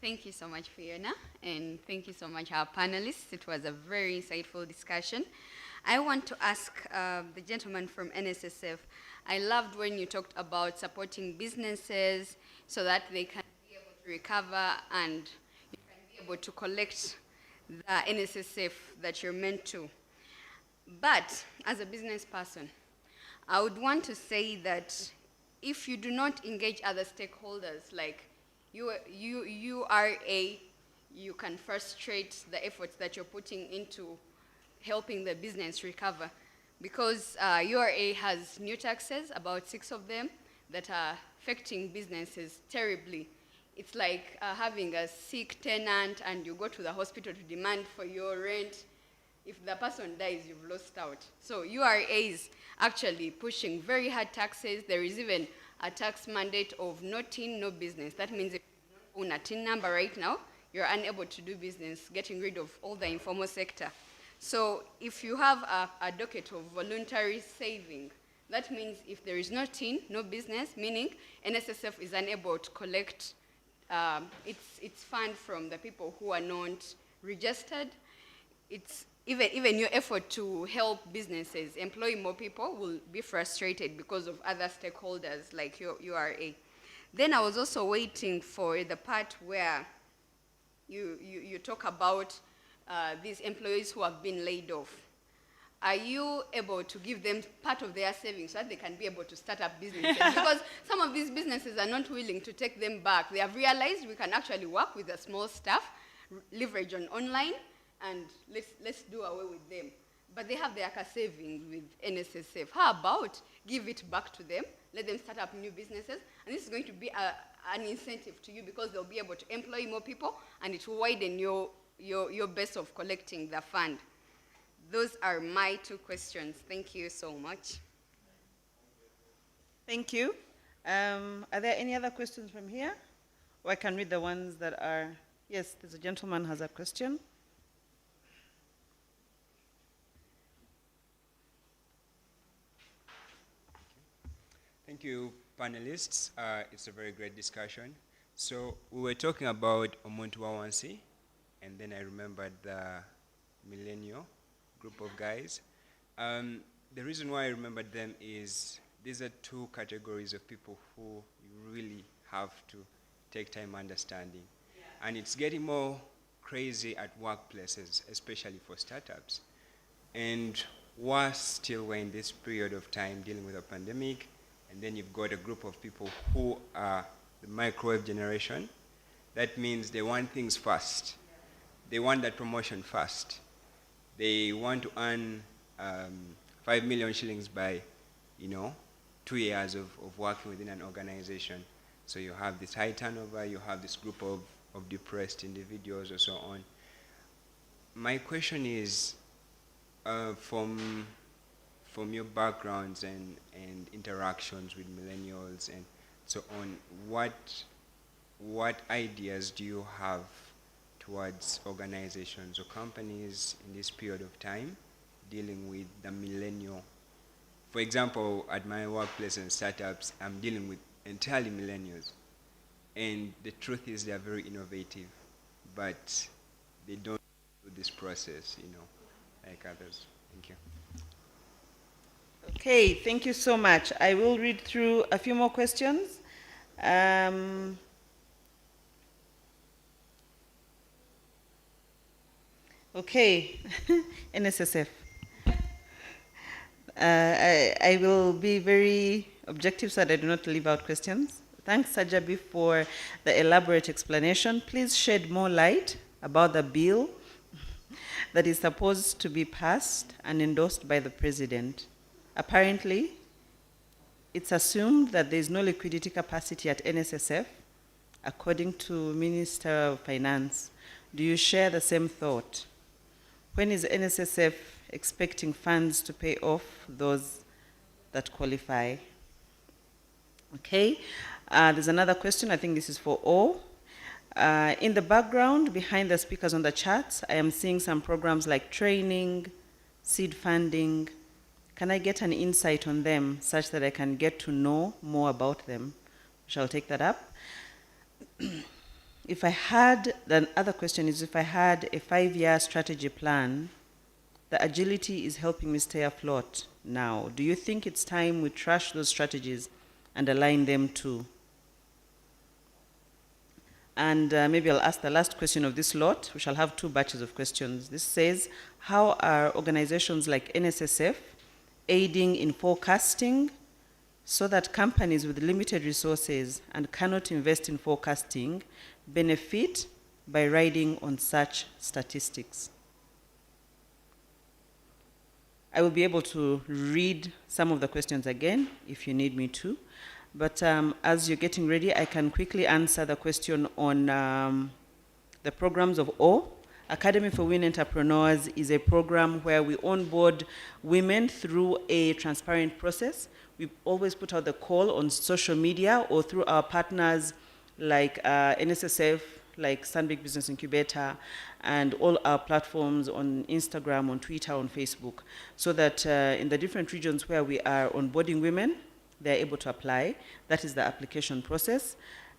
Thank you so much, Fiona, and thank you so much, our panelists. It was a very insightful discussion. I want to ask the gentleman from NSSF, I loved when you talked about supporting businesses so that they can be able to recover and you can be able to collect the NSSF that you're meant to. But as a business person, I would want to say that if you do not engage other stakeholders, like you can frustrate the efforts that you're putting into helping the business recover, because URA has new taxes, about 6 of them, that are affecting businesses terribly. It's like having a sick tenant and you go to the hospital to demand for your rent. If the person dies, you've lost out. So URA is actually pushing very hard taxes. There is even a tax mandate of no TIN, no business. That means if you don't own a TIN number right now, you're unable to do business, getting rid of all the informal sector. So if you have a docket of voluntary saving, that means if there is no TIN, no business, meaning NSSF is unable to collect its fund from the people who are not registered, it's even your effort to help businesses employ more people will be frustrated because of other stakeholders like your URA. Then I was also waiting for the part where you talk about these employees who have been laid off. Are you able to give them part of their savings so that they can be able to start up businesses? Because some of these businesses are not willing to take them back. They have realized we can actually work with a small staff, leverage on online, and let's do away with them. But they have their savings with NSSF. How about give it back to them, let them start up new businesses, and this is going to be an incentive to you because they'll be able to employ more people, and it will widen your base of collecting the fund. Those are my 2 questions. Thank you so much. Thank you. Are there any other questions from here? Or I can read the ones that are, yes, there's a gentleman who has a question. Thank you, panelists. It's a very great discussion. So we were talking about Omuntu Wawansi, and then I remembered the millennial group of guys. The reason why I remembered them is these are 2 categories of people who you really have to take time understanding. Yeah. And it's getting more crazy at workplaces, especially for startups. And worse still, we're in this period of time dealing with a pandemic, and then you've got a group of people who are the microwave generation. That means they want things fast. They want that promotion fast. They want to earn 5 million shillings by, 2 years of working within an organization. So you have this high turnover, you have this group of depressed individuals or so on. My question is, from your backgrounds and interactions with millennials and so on, what ideas do you have towards organizations or companies in this period of time dealing with the millennial? For example, at my workplace and startups, I'm dealing with entirely millennials. And the truth is they're very innovative, but they don't do this process, like others. Thank you. Okay, thank you so much. I will read through a few more questions. Okay, NSSF. I will be very objective so that I do not leave out questions. Thanks, Sajabi, for the elaborate explanation. Please shed more light about the bill that is supposed to be passed and endorsed by the President. Apparently, it's assumed that there is no liquidity capacity at NSSF, according to Minister of Finance. Do you share the same thought? When is NSSF expecting funds to pay off those that qualify? Okay, there's another question. I think this is for all. In the background, behind the speakers on the charts, I am seeing some programs like training, seed funding. Can I get an insight on them such that I can get to know more about them? We shall take that up. If I had, the other question is, if I had a 5-year strategy plan, the agility is helping me stay afloat now. Do you think it's time we trash those strategies and align them too? And maybe I'll ask the last question of this lot. We shall have 2 batches of questions. This says, how are organizations like NSSF aiding in forecasting so that companies with limited resources and cannot invest in forecasting benefit by riding on such statistics? I will be able to read some of the questions again if you need me to. But as you're getting ready, I can quickly answer the question on the programs of O. Academy for Women Entrepreneurs is a program where we onboard women through a transparent process. We always put out the call on social media or through our partners like NSSF, like Stanbic Business Incubator, and all our platforms on Instagram, on Twitter, on Facebook, so that in the different regions where we are onboarding women, they're able to apply. That is the application process.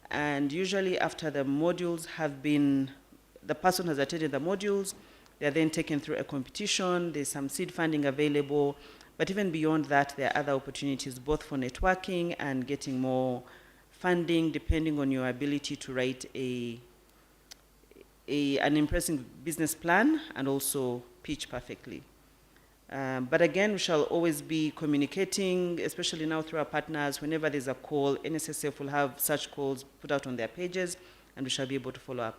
And usually after the modules have been, the person has attended the modules, they're then taken through a competition, there's some seed funding available, but even beyond that, there are other opportunities both for networking and getting more funding depending on your ability to write an impressive business plan and also pitch perfectly. But again, we shall always be communicating, especially now through our partners. Whenever there's a call, NSSF will have such calls put out on their pages, and we shall be able to follow up.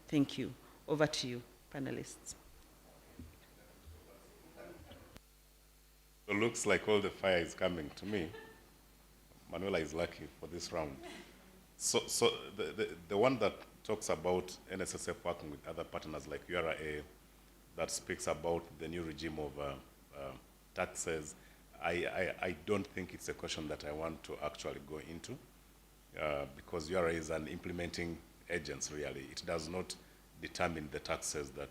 Thank you. Over to you, panelists. So it looks like all the fire is coming to me. Manuela is lucky for this round. So the one that talks about NSSF working with other partners like URA, that speaks about the new regime of taxes, I don't think it's a question that I want to actually go into because URA is an implementing agency, really. It does not determine the taxes that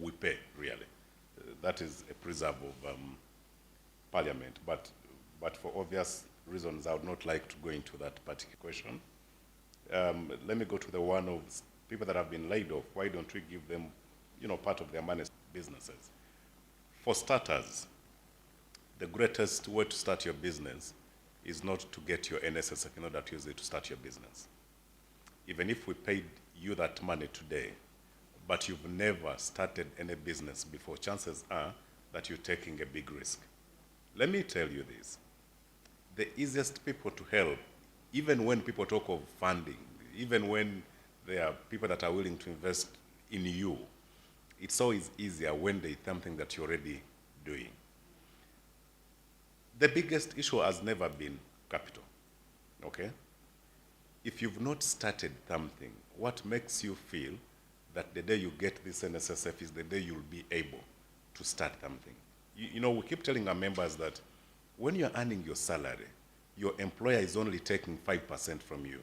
we pay, really. That is a preserve of Parliament, but for obvious reasons, I would not like to go into that particular question. Let me go to the one of people that have been laid off. Why don't we give them, part of their money businesses? For starters, the greatest way to start your business is not to get your NSSF in order to use it to start your business. Even if we paid you that money today, but you've never started any business before, chances are that you're taking a big risk. Let me tell you this. The easiest people to help, even when people talk of funding, even when there are people that are willing to invest in you, it's always easier when there's something that you're already doing. The biggest issue has never been capital, okay? If you've not started something, what makes you feel that the day you get this NSSF is the day you'll be able to start something? We keep telling our members that when you're earning your salary, your employer is only taking 5% from you.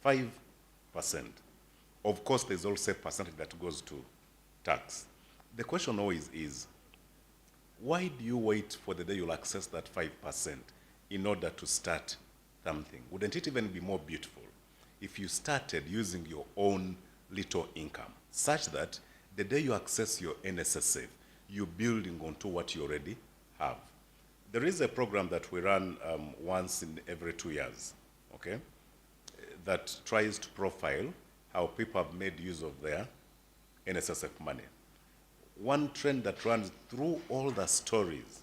5%. Of course, there's also a percentage that goes to tax. The question always is, why do you wait for the day you'll access that 5% in order to start something? Wouldn't it even be more beautiful if you started using your own little income, such that the day you access your NSSF, you're building onto what you already have? There is a program that we run once in every 2 years, okay, that tries to profile how people have made use of their NSSF money. One trend that runs through all the stories,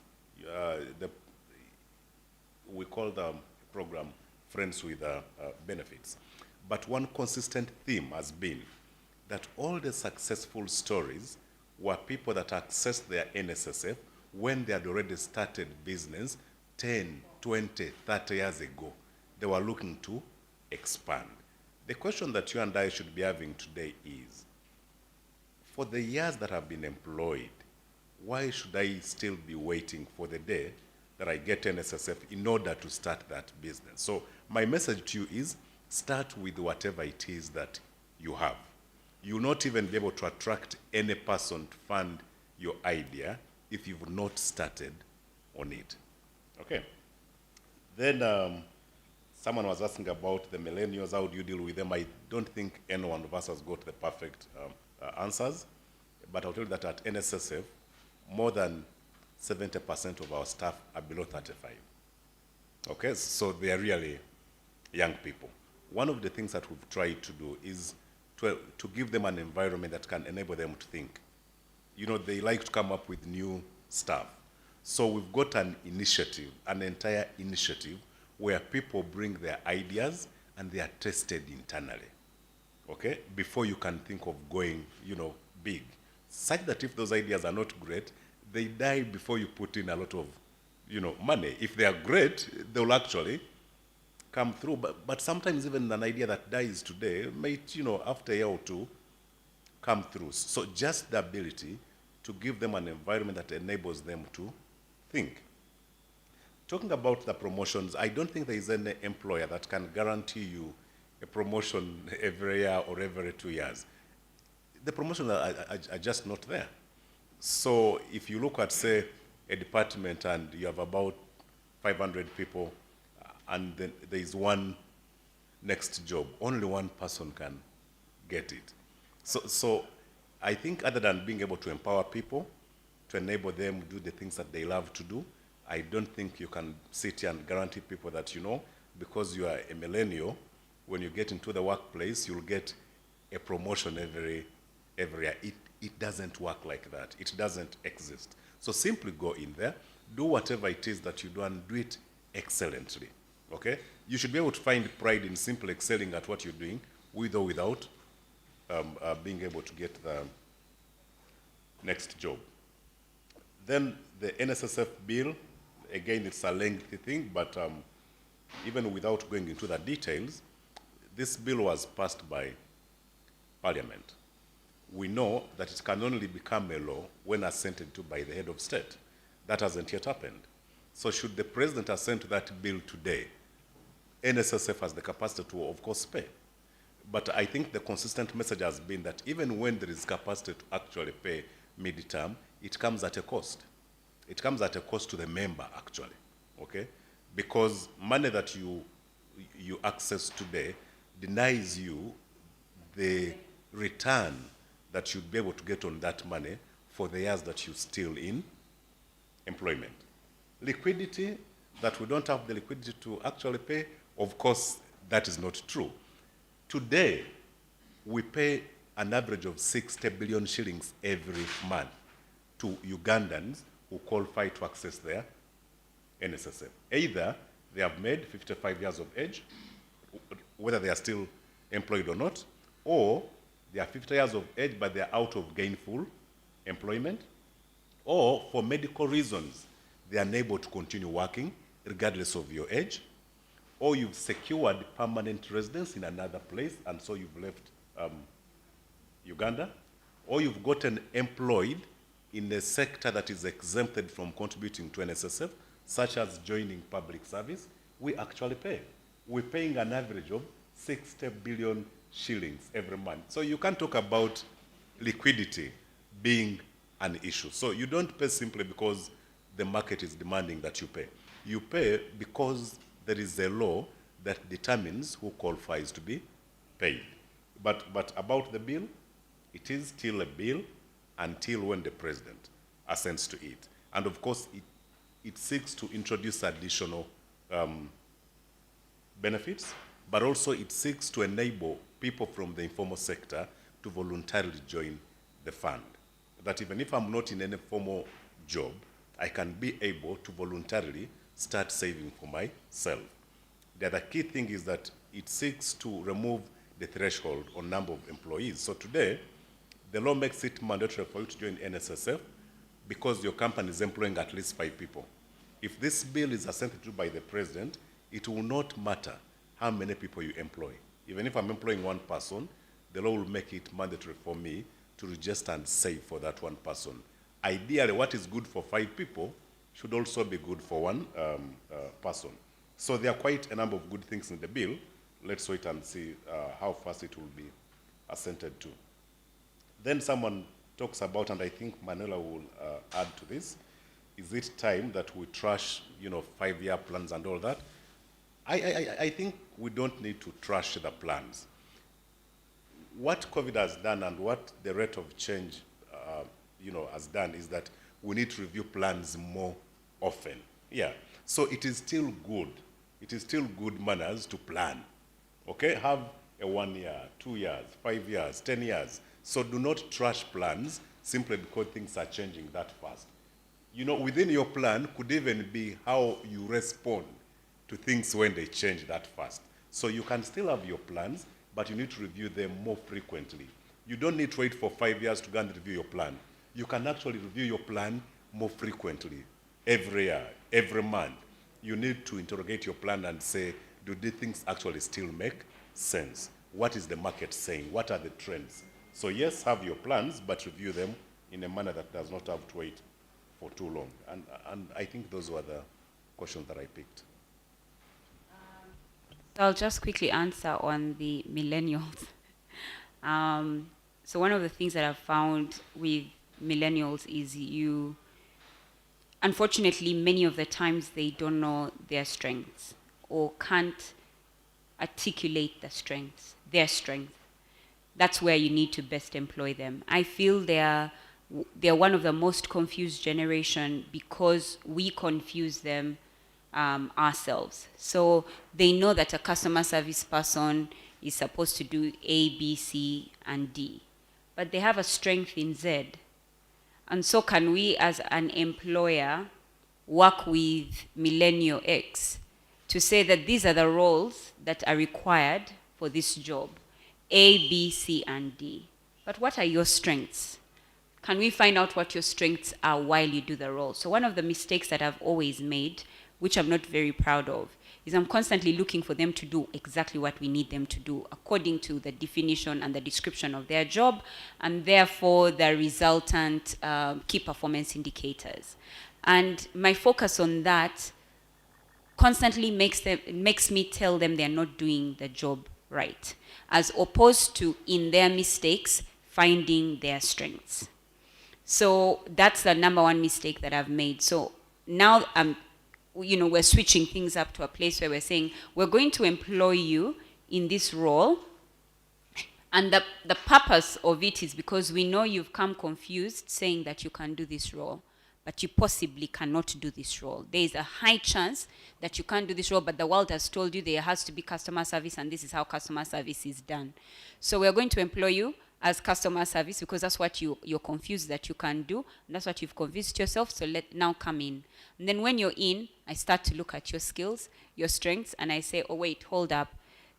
we call the program friends with benefits. But one consistent theme has been that all the successful stories were people that accessed their NSSF when they had already started business 10, 20, 30 years ago. They were looking to expand. The question that you and I should be having today is, for the years that I've been employed, why should I still be waiting for the day that I get NSSF in order to start that business? So my message to you is, start with whatever it is that you have. You'll not even be able to attract any person to fund your idea if you've not started on it. Okay. Then someone was asking about the millennials, how do you deal with them? I don't think any one of us has got the perfect answers, but I'll tell you that at NSSF, more than 70% of our staff are below 35. Okay, so they are really young people. One of the things that we've tried to do is to give them an environment that can enable them to think. You know, they like to come up with new stuff. So we've got an initiative, an entire initiative, where people bring their ideas and they are tested internally, okay, before you can think of going, you know, big. Such that if those ideas are not great, they die before you put in a lot of, you know, money. If they are great, they'll actually come through. But sometimes even an idea that dies today might, you know, after a year or two, come through. So just the ability to give them an environment that enables them to think. Talking about the promotions, I don't think there is any employer that can guarantee you a promotion every year or every 2 years. The promotions are just not there. So if you look at, say, a department and you have about 500 people and then there is one next job, only one person can get it. So I think other than being able to empower people, to enable them to do the things that they love to do, I don't think you can sit here and guarantee people that, you know, because you are a millennial, when you get into the workplace, you'll get a promotion every year. It doesn't work like that. It doesn't exist. So simply go in there, do whatever it is that you do and do it excellently, okay? You should be able to find pride in simply excelling at what you're doing, with or without being able to get the next job. Then the NSSF bill, again, it's a lengthy thing, but even without going into the details, this bill was passed by Parliament. We know that it can only become a law when assented to by the head of state. That hasn't yet happened. So should the president assent to that bill today, NSSF has the capacity to, of course, pay. But I think the consistent message has been that even when there is capacity to actually pay mid-term, it comes at a cost. It comes at a cost to the member, actually, okay? Because money that you access today denies you the return that you'd be able to get on that money for the years that you're still in employment. Liquidity, that we don't have the liquidity to actually pay, of course, that is not true. Today, we pay an average of 60 billion shillings every month to Ugandans who qualify to access their NSSF. Either they have made 55 years of age, whether they are still employed or not, or they are 50 years of age but they are out of gainful employment, or for medical reasons they are unable to continue working regardless of your age, or you've secured permanent residence in another place and so you've left Uganda, or you've gotten employed in a sector that is exempted from contributing to NSSF, such as joining public service. We actually pay. We're paying an average of 60 billion shillings every month. So you can't talk about liquidity being an issue. So you don't pay simply because the market is demanding that you pay. You pay because there is a law that determines who qualifies to be paid. But about the bill, it is still a bill until when the president assents to it. And of course, it seeks to introduce additional benefits, but also it seeks to enable people from the informal sector to voluntarily join the fund. That even if I'm not in any formal job, I can be able to voluntarily start saving for myself. The other key thing is that it seeks to remove the threshold on number of employees. So today, the law makes it mandatory for you to join NSSF because your company is employing at least 5 people. If this bill is assented to by the president, it will not matter how many people you employ. Even if I'm employing 1 person, the law will make it mandatory for me to register and save for that 1 person. Ideally, what is good for 5 people should also be good for 1 person. So there are quite a number of good things in the bill. Let's wait and see how fast it will be assented to. Then someone talks about, and I think Manuela will add to this, is it time that we trash, 5-year plans and all that? I think we don't need to trash the plans. What COVID has done and what the rate of change, has done is that we need to review plans more often. Yeah. So it is still good. It is still good manners to plan. Okay? Have a 1 year, 2 years, 5 years, 10 years. So do not trash plans simply because things are changing that fast. Within your plan could even be how you respond to things when they change that fast. So you can still have your plans, but you need to review them more frequently. You don't need to wait for 5 years to go and review your plan. You can actually review your plan more frequently, every year, every month. You need to interrogate your plan and say, do these things actually still make sense? What is the market saying? What are the trends? So yes, have your plans, but review them in a manner that does not have to wait for too long. And I think those were the questions that I picked. I'll just quickly answer on the millennials. So one of the things that I've found with millennials is unfortunately, many of the times they don't know their strengths or can't articulate their strengths. That's where you need to best employ them. I feel they're one of the most confused generation because we confuse them ourselves. So they know that a customer service person is supposed to do A, B, C, and D, but they have a strength in Z. And so can we as an employer work with Millennial X to say that these are the roles that are required for this job, A, B, C, and D. But what are your strengths? Can we find out what your strengths are while you do the role? So one of the mistakes that I've always made, which I'm not very proud of, is I'm constantly looking for them to do exactly what we need them to do according to the definition and the description of their job, and therefore the resultant key performance indicators. And my focus on that constantly makes me tell them they're not doing the job right, as opposed to, in their mistakes, finding their strengths. So that's the number 1 mistake that I've made. So now we're switching things up to a place where we're saying, we're going to employ you in this role. And the purpose of it is because we know you've come confused saying that you can do this role, but you possibly cannot do this role. There is a high chance that you can't do this role, but the world has told you there has to be customer service, and this is how customer service is done. So we're going to employ you as customer service because that's what you're confused that you can do, and that's what you've convinced yourself, so now come in. And then when you're in, I start to look at your skills, your strengths, and I say, oh wait, hold up.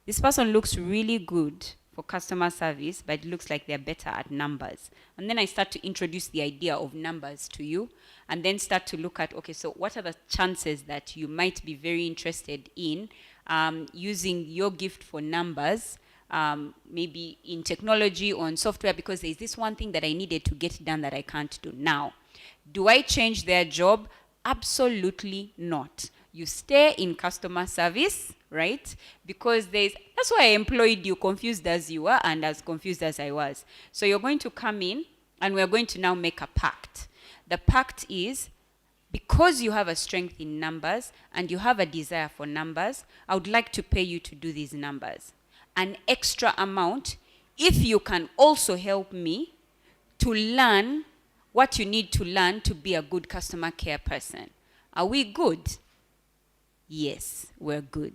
This person looks really good for customer service, but it looks like they're better at numbers. And then I start to introduce the idea of numbers to you, and then start to look at, okay, so what are the chances that you might be very interested in using your gift for numbers, maybe in technology or in software, because there's this one thing that I needed to get done that I can't do now. Do I change their job? Absolutely not. You stay in customer service, right? Because that's why I employed you, confused as you were and as confused as I was. So you're going to come in and we're going to now make a pact. The pact is, because you have a strength in numbers and you have a desire for numbers, I would like to pay you to do these numbers. An extra amount if you can also help me to learn what you need to learn to be a good customer care person. Are we good? Yes, we're good.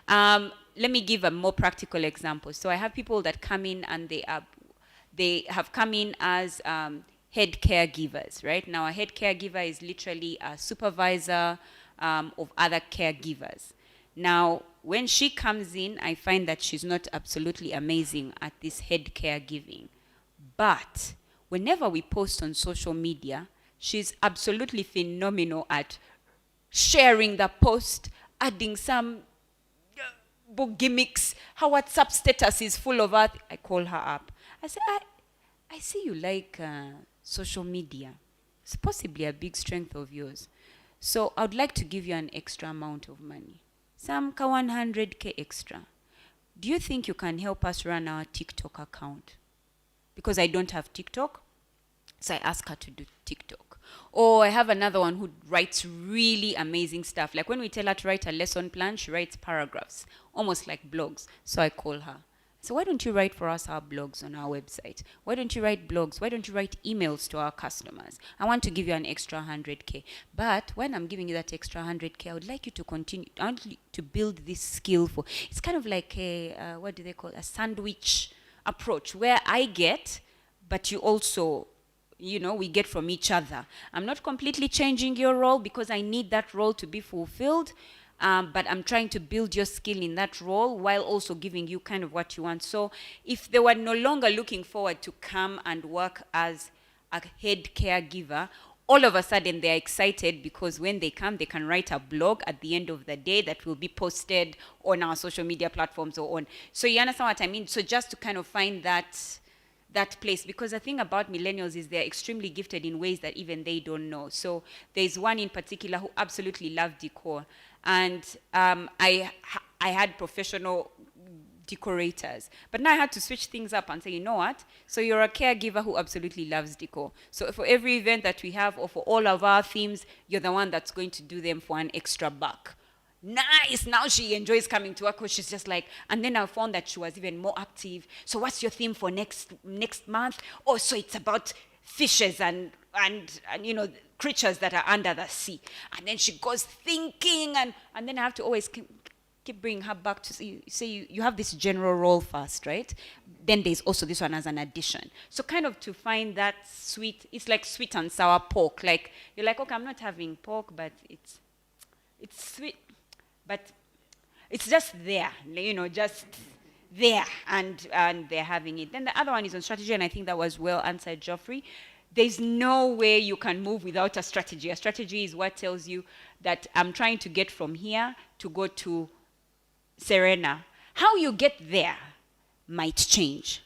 Let me give a more practical example. So I have people that come in and they have come in as head caregivers, right? Now a head caregiver is literally a supervisor of other caregivers. Now, when she comes in, I find that she's not absolutely amazing at this head caregiving. But whenever we post on social media, she's absolutely phenomenal at sharing the post, adding some book gimmicks. Her WhatsApp status is full of her. I call her up. I say, I see you like social media. It's possibly a big strength of yours. So I would like to give you an extra amount of money. Some 100K extra. Do you think you can help us run our TikTok account? Because I don't have TikTok, so I ask her to do TikTok. Or I have another one who writes really amazing stuff. Like when we tell her to write a lesson plan, she writes paragraphs, almost like blogs. So I call her. So why don't you write for us our blogs on our website? Why don't you write blogs? Why don't you write emails to our customers? I want to give you an extra 100K. But when I'm giving you that extra 100K, I would like you to continue to build this skill for. It's kind of like a, what do they call it? A sandwich approach where I get, but you also, you know, we get from each other. I'm not completely changing your role because I need that role to be fulfilled. But I'm trying to build your skill in that role while also giving you kind of what you want. So if they were no longer looking forward to come and work as a head caregiver, all of a sudden they're excited because when they come, they can write a blog at the end of the day that will be posted on our social media platforms or on. So you understand what I mean? So just to kind of find that place, because the thing about millennials is they're extremely gifted in ways that even they don't know. So there's one in particular who absolutely loved decor. And I had professional decorators. But now I had to switch things up and say, you know what? So you're a caregiver who absolutely loves decor. So for every event that we have or for all of our themes, you're the one that's going to do them for an extra buck. Nice. Now she enjoys coming to work because she's just like, and then I found that she was even more active. So what's your theme for next month? Oh, so it's about fishes and you know, creatures that are under the sea. And then she goes thinking, and then I have to always keep bringing her back to say you have this general role first, right? Then there's also this one as an addition. So kind of to find that sweet, it's like sweet and sour pork. Like you're like, okay, I'm not having pork, but it's sweet, but it's just there, you know, just there, and they're having it. Then the other one is on strategy, and I think that was well answered, Geoffrey. There's no way you can move without a strategy. A strategy is what tells you that I'm trying to get from here to go to Serena. How you get there might change,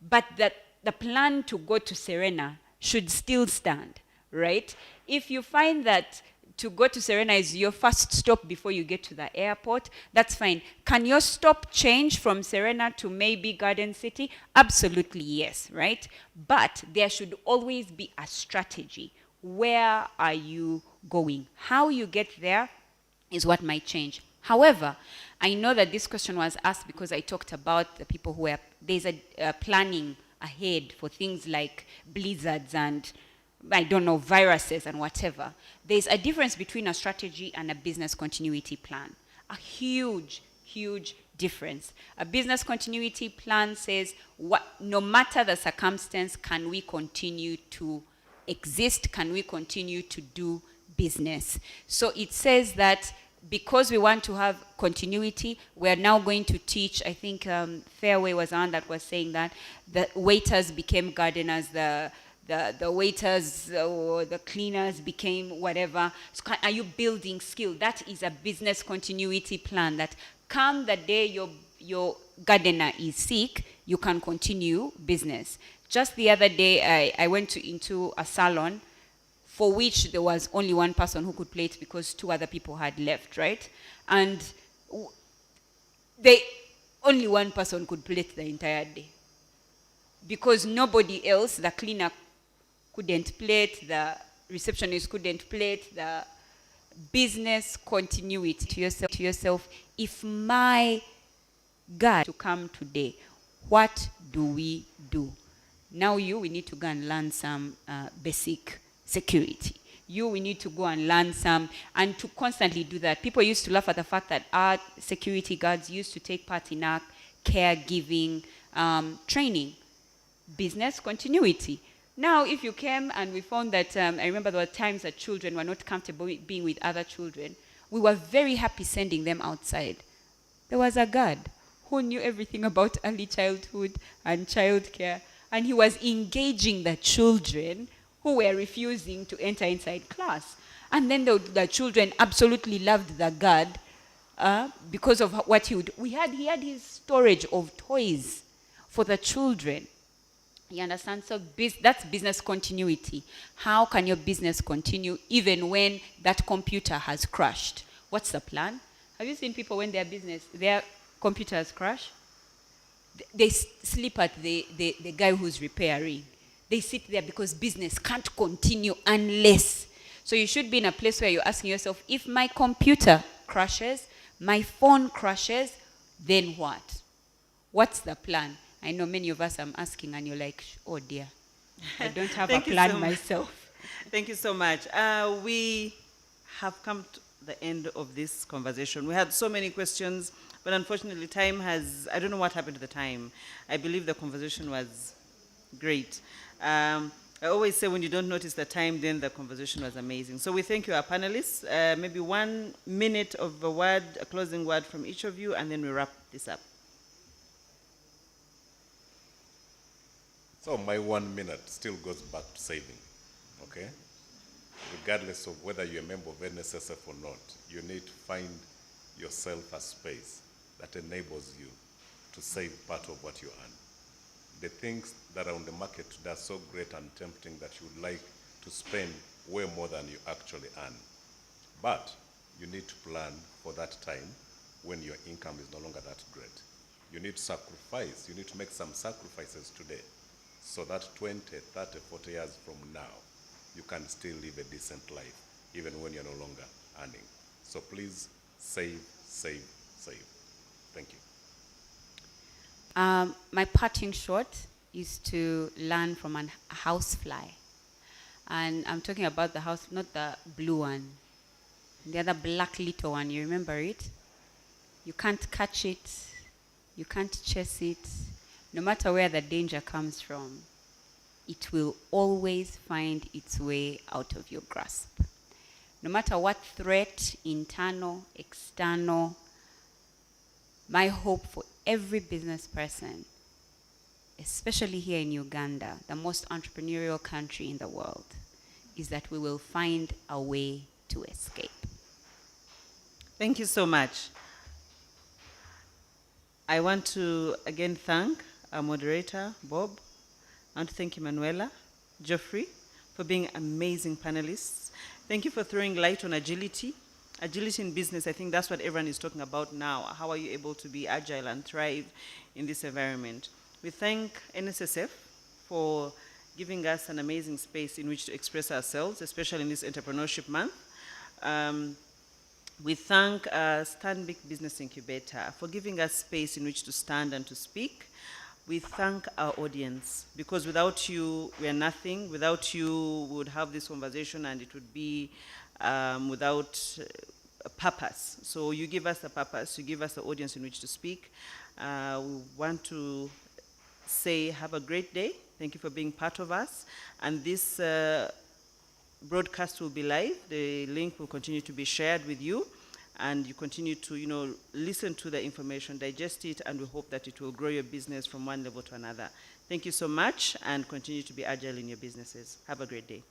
but the plan to go to Serena should still stand, right? If you find that to go to Serena is your first stop before you get to the airport, that's fine. Can your stop change from Serena to maybe Garden City? Absolutely yes, right? But there should always be a strategy. Where are you going? How you get there is what might change. However, I know that this question was asked because I talked about the people who there's a planning ahead for things like blizzards and I don't know, viruses and whatever. There's a difference between a strategy and a business continuity plan. A huge, huge difference. A business continuity plan says, no matter the circumstance, can we continue to exist? Can we continue to do business? So it says that because we want to have continuity, we're now going to teach, I think Fairway was on that was saying that the waiters became gardeners, the waiters or the cleaners became whatever. So are you building skill? That is a business continuity plan that come the day your gardener is sick, you can continue business. Just the other day, I went into a salon for which there was only one person who could plait because two other people had left, right? And only one person could plait the entire day because nobody else, the cleaner couldn't plait, the receptionist couldn't plait, the business continuity to yourself. If my God to come today, what do we do? Now we need to go and learn some basic security. We need to go and learn some, and to constantly do that. People used to laugh at the fact that our security guards used to take part in our caregiving training. Business continuity. Now, if you came and we found that, I remember there were times that children were not comfortable being with other children, we were very happy sending them outside. there was a guard who knew everything about early childhood and childcare, and he was engaging the children who were refusing to enter inside class. And then the children absolutely loved the guard because of what he would. He had his storage of toys for the children. You understand? So that's business continuity. How can your business continue even when that computer has crashed? What's the plan? Have you seen people when their computers crash? They sleep at the guy who's repairing. They sit there because business can't continue unless. So you should be in a place where you're asking yourself, if my computer crashes, my phone crashes, then what? What's the plan? I know many of us I'm asking and you're like, oh dear, I don't have a plan myself. Thank you so much. We have come to the end of this conversation. We had so many questions, but unfortunately I don't know what happened to the time. I believe the conversation was great. I always say when you don't notice the time, then the conversation was amazing. So we thank you, our panelists. Maybe 1 minute of a closing word from each of you, and then we wrap this up. So my 1 minute still goes back to saving, okay? Regardless of whether you're a member of NSSF or not, you need to find yourself a space that enables you to save part of what you earn. The things that are on the market today are so great and tempting that you would like to spend way more than you actually earn. But you need to plan for that time when your income is no longer that great. You need to sacrifice, you need to make some sacrifices today so that 20, 30, 40 years from now, you can still live a decent life, even when you're no longer earning. So please save, save, save. Thank you. My parting shot is to learn from a housefly. And I'm talking about the house, not the blue one. The other black little one, you remember it? You can't catch it. You can't chase it. No matter where the danger comes from, it will always find its way out of your grasp. No matter what threat, internal, external, my hope for every business person, especially here in Uganda, the most entrepreneurial country in the world, is that we will find a way to escape. Thank you so much. I want to again thank our moderator, Bob. I want to thank Emanuela, Geoffrey, for being amazing panelists. Thank you for throwing light on agility. Agility in business, I think that's what everyone is talking about now. How are you able to be agile and thrive in this environment? We thank NSSF for giving us an amazing space in which to express ourselves, especially in this entrepreneurship month. We thank Stanbic Business Incubator for giving us space in which to stand and to speak. We thank our audience, because without you, we are nothing. Without you, we would have this conversation and it would be without a purpose. So you give us a purpose, you give us the audience in which to speak. We want to say have a great day. Thank you for being part of us. And this broadcast will be live. The link will continue to be shared with you. And you continue to, listen to the information, digest it, and we hope that it will grow your business from one level to another. Thank you so much, and continue to be agile in your businesses. Have a great day.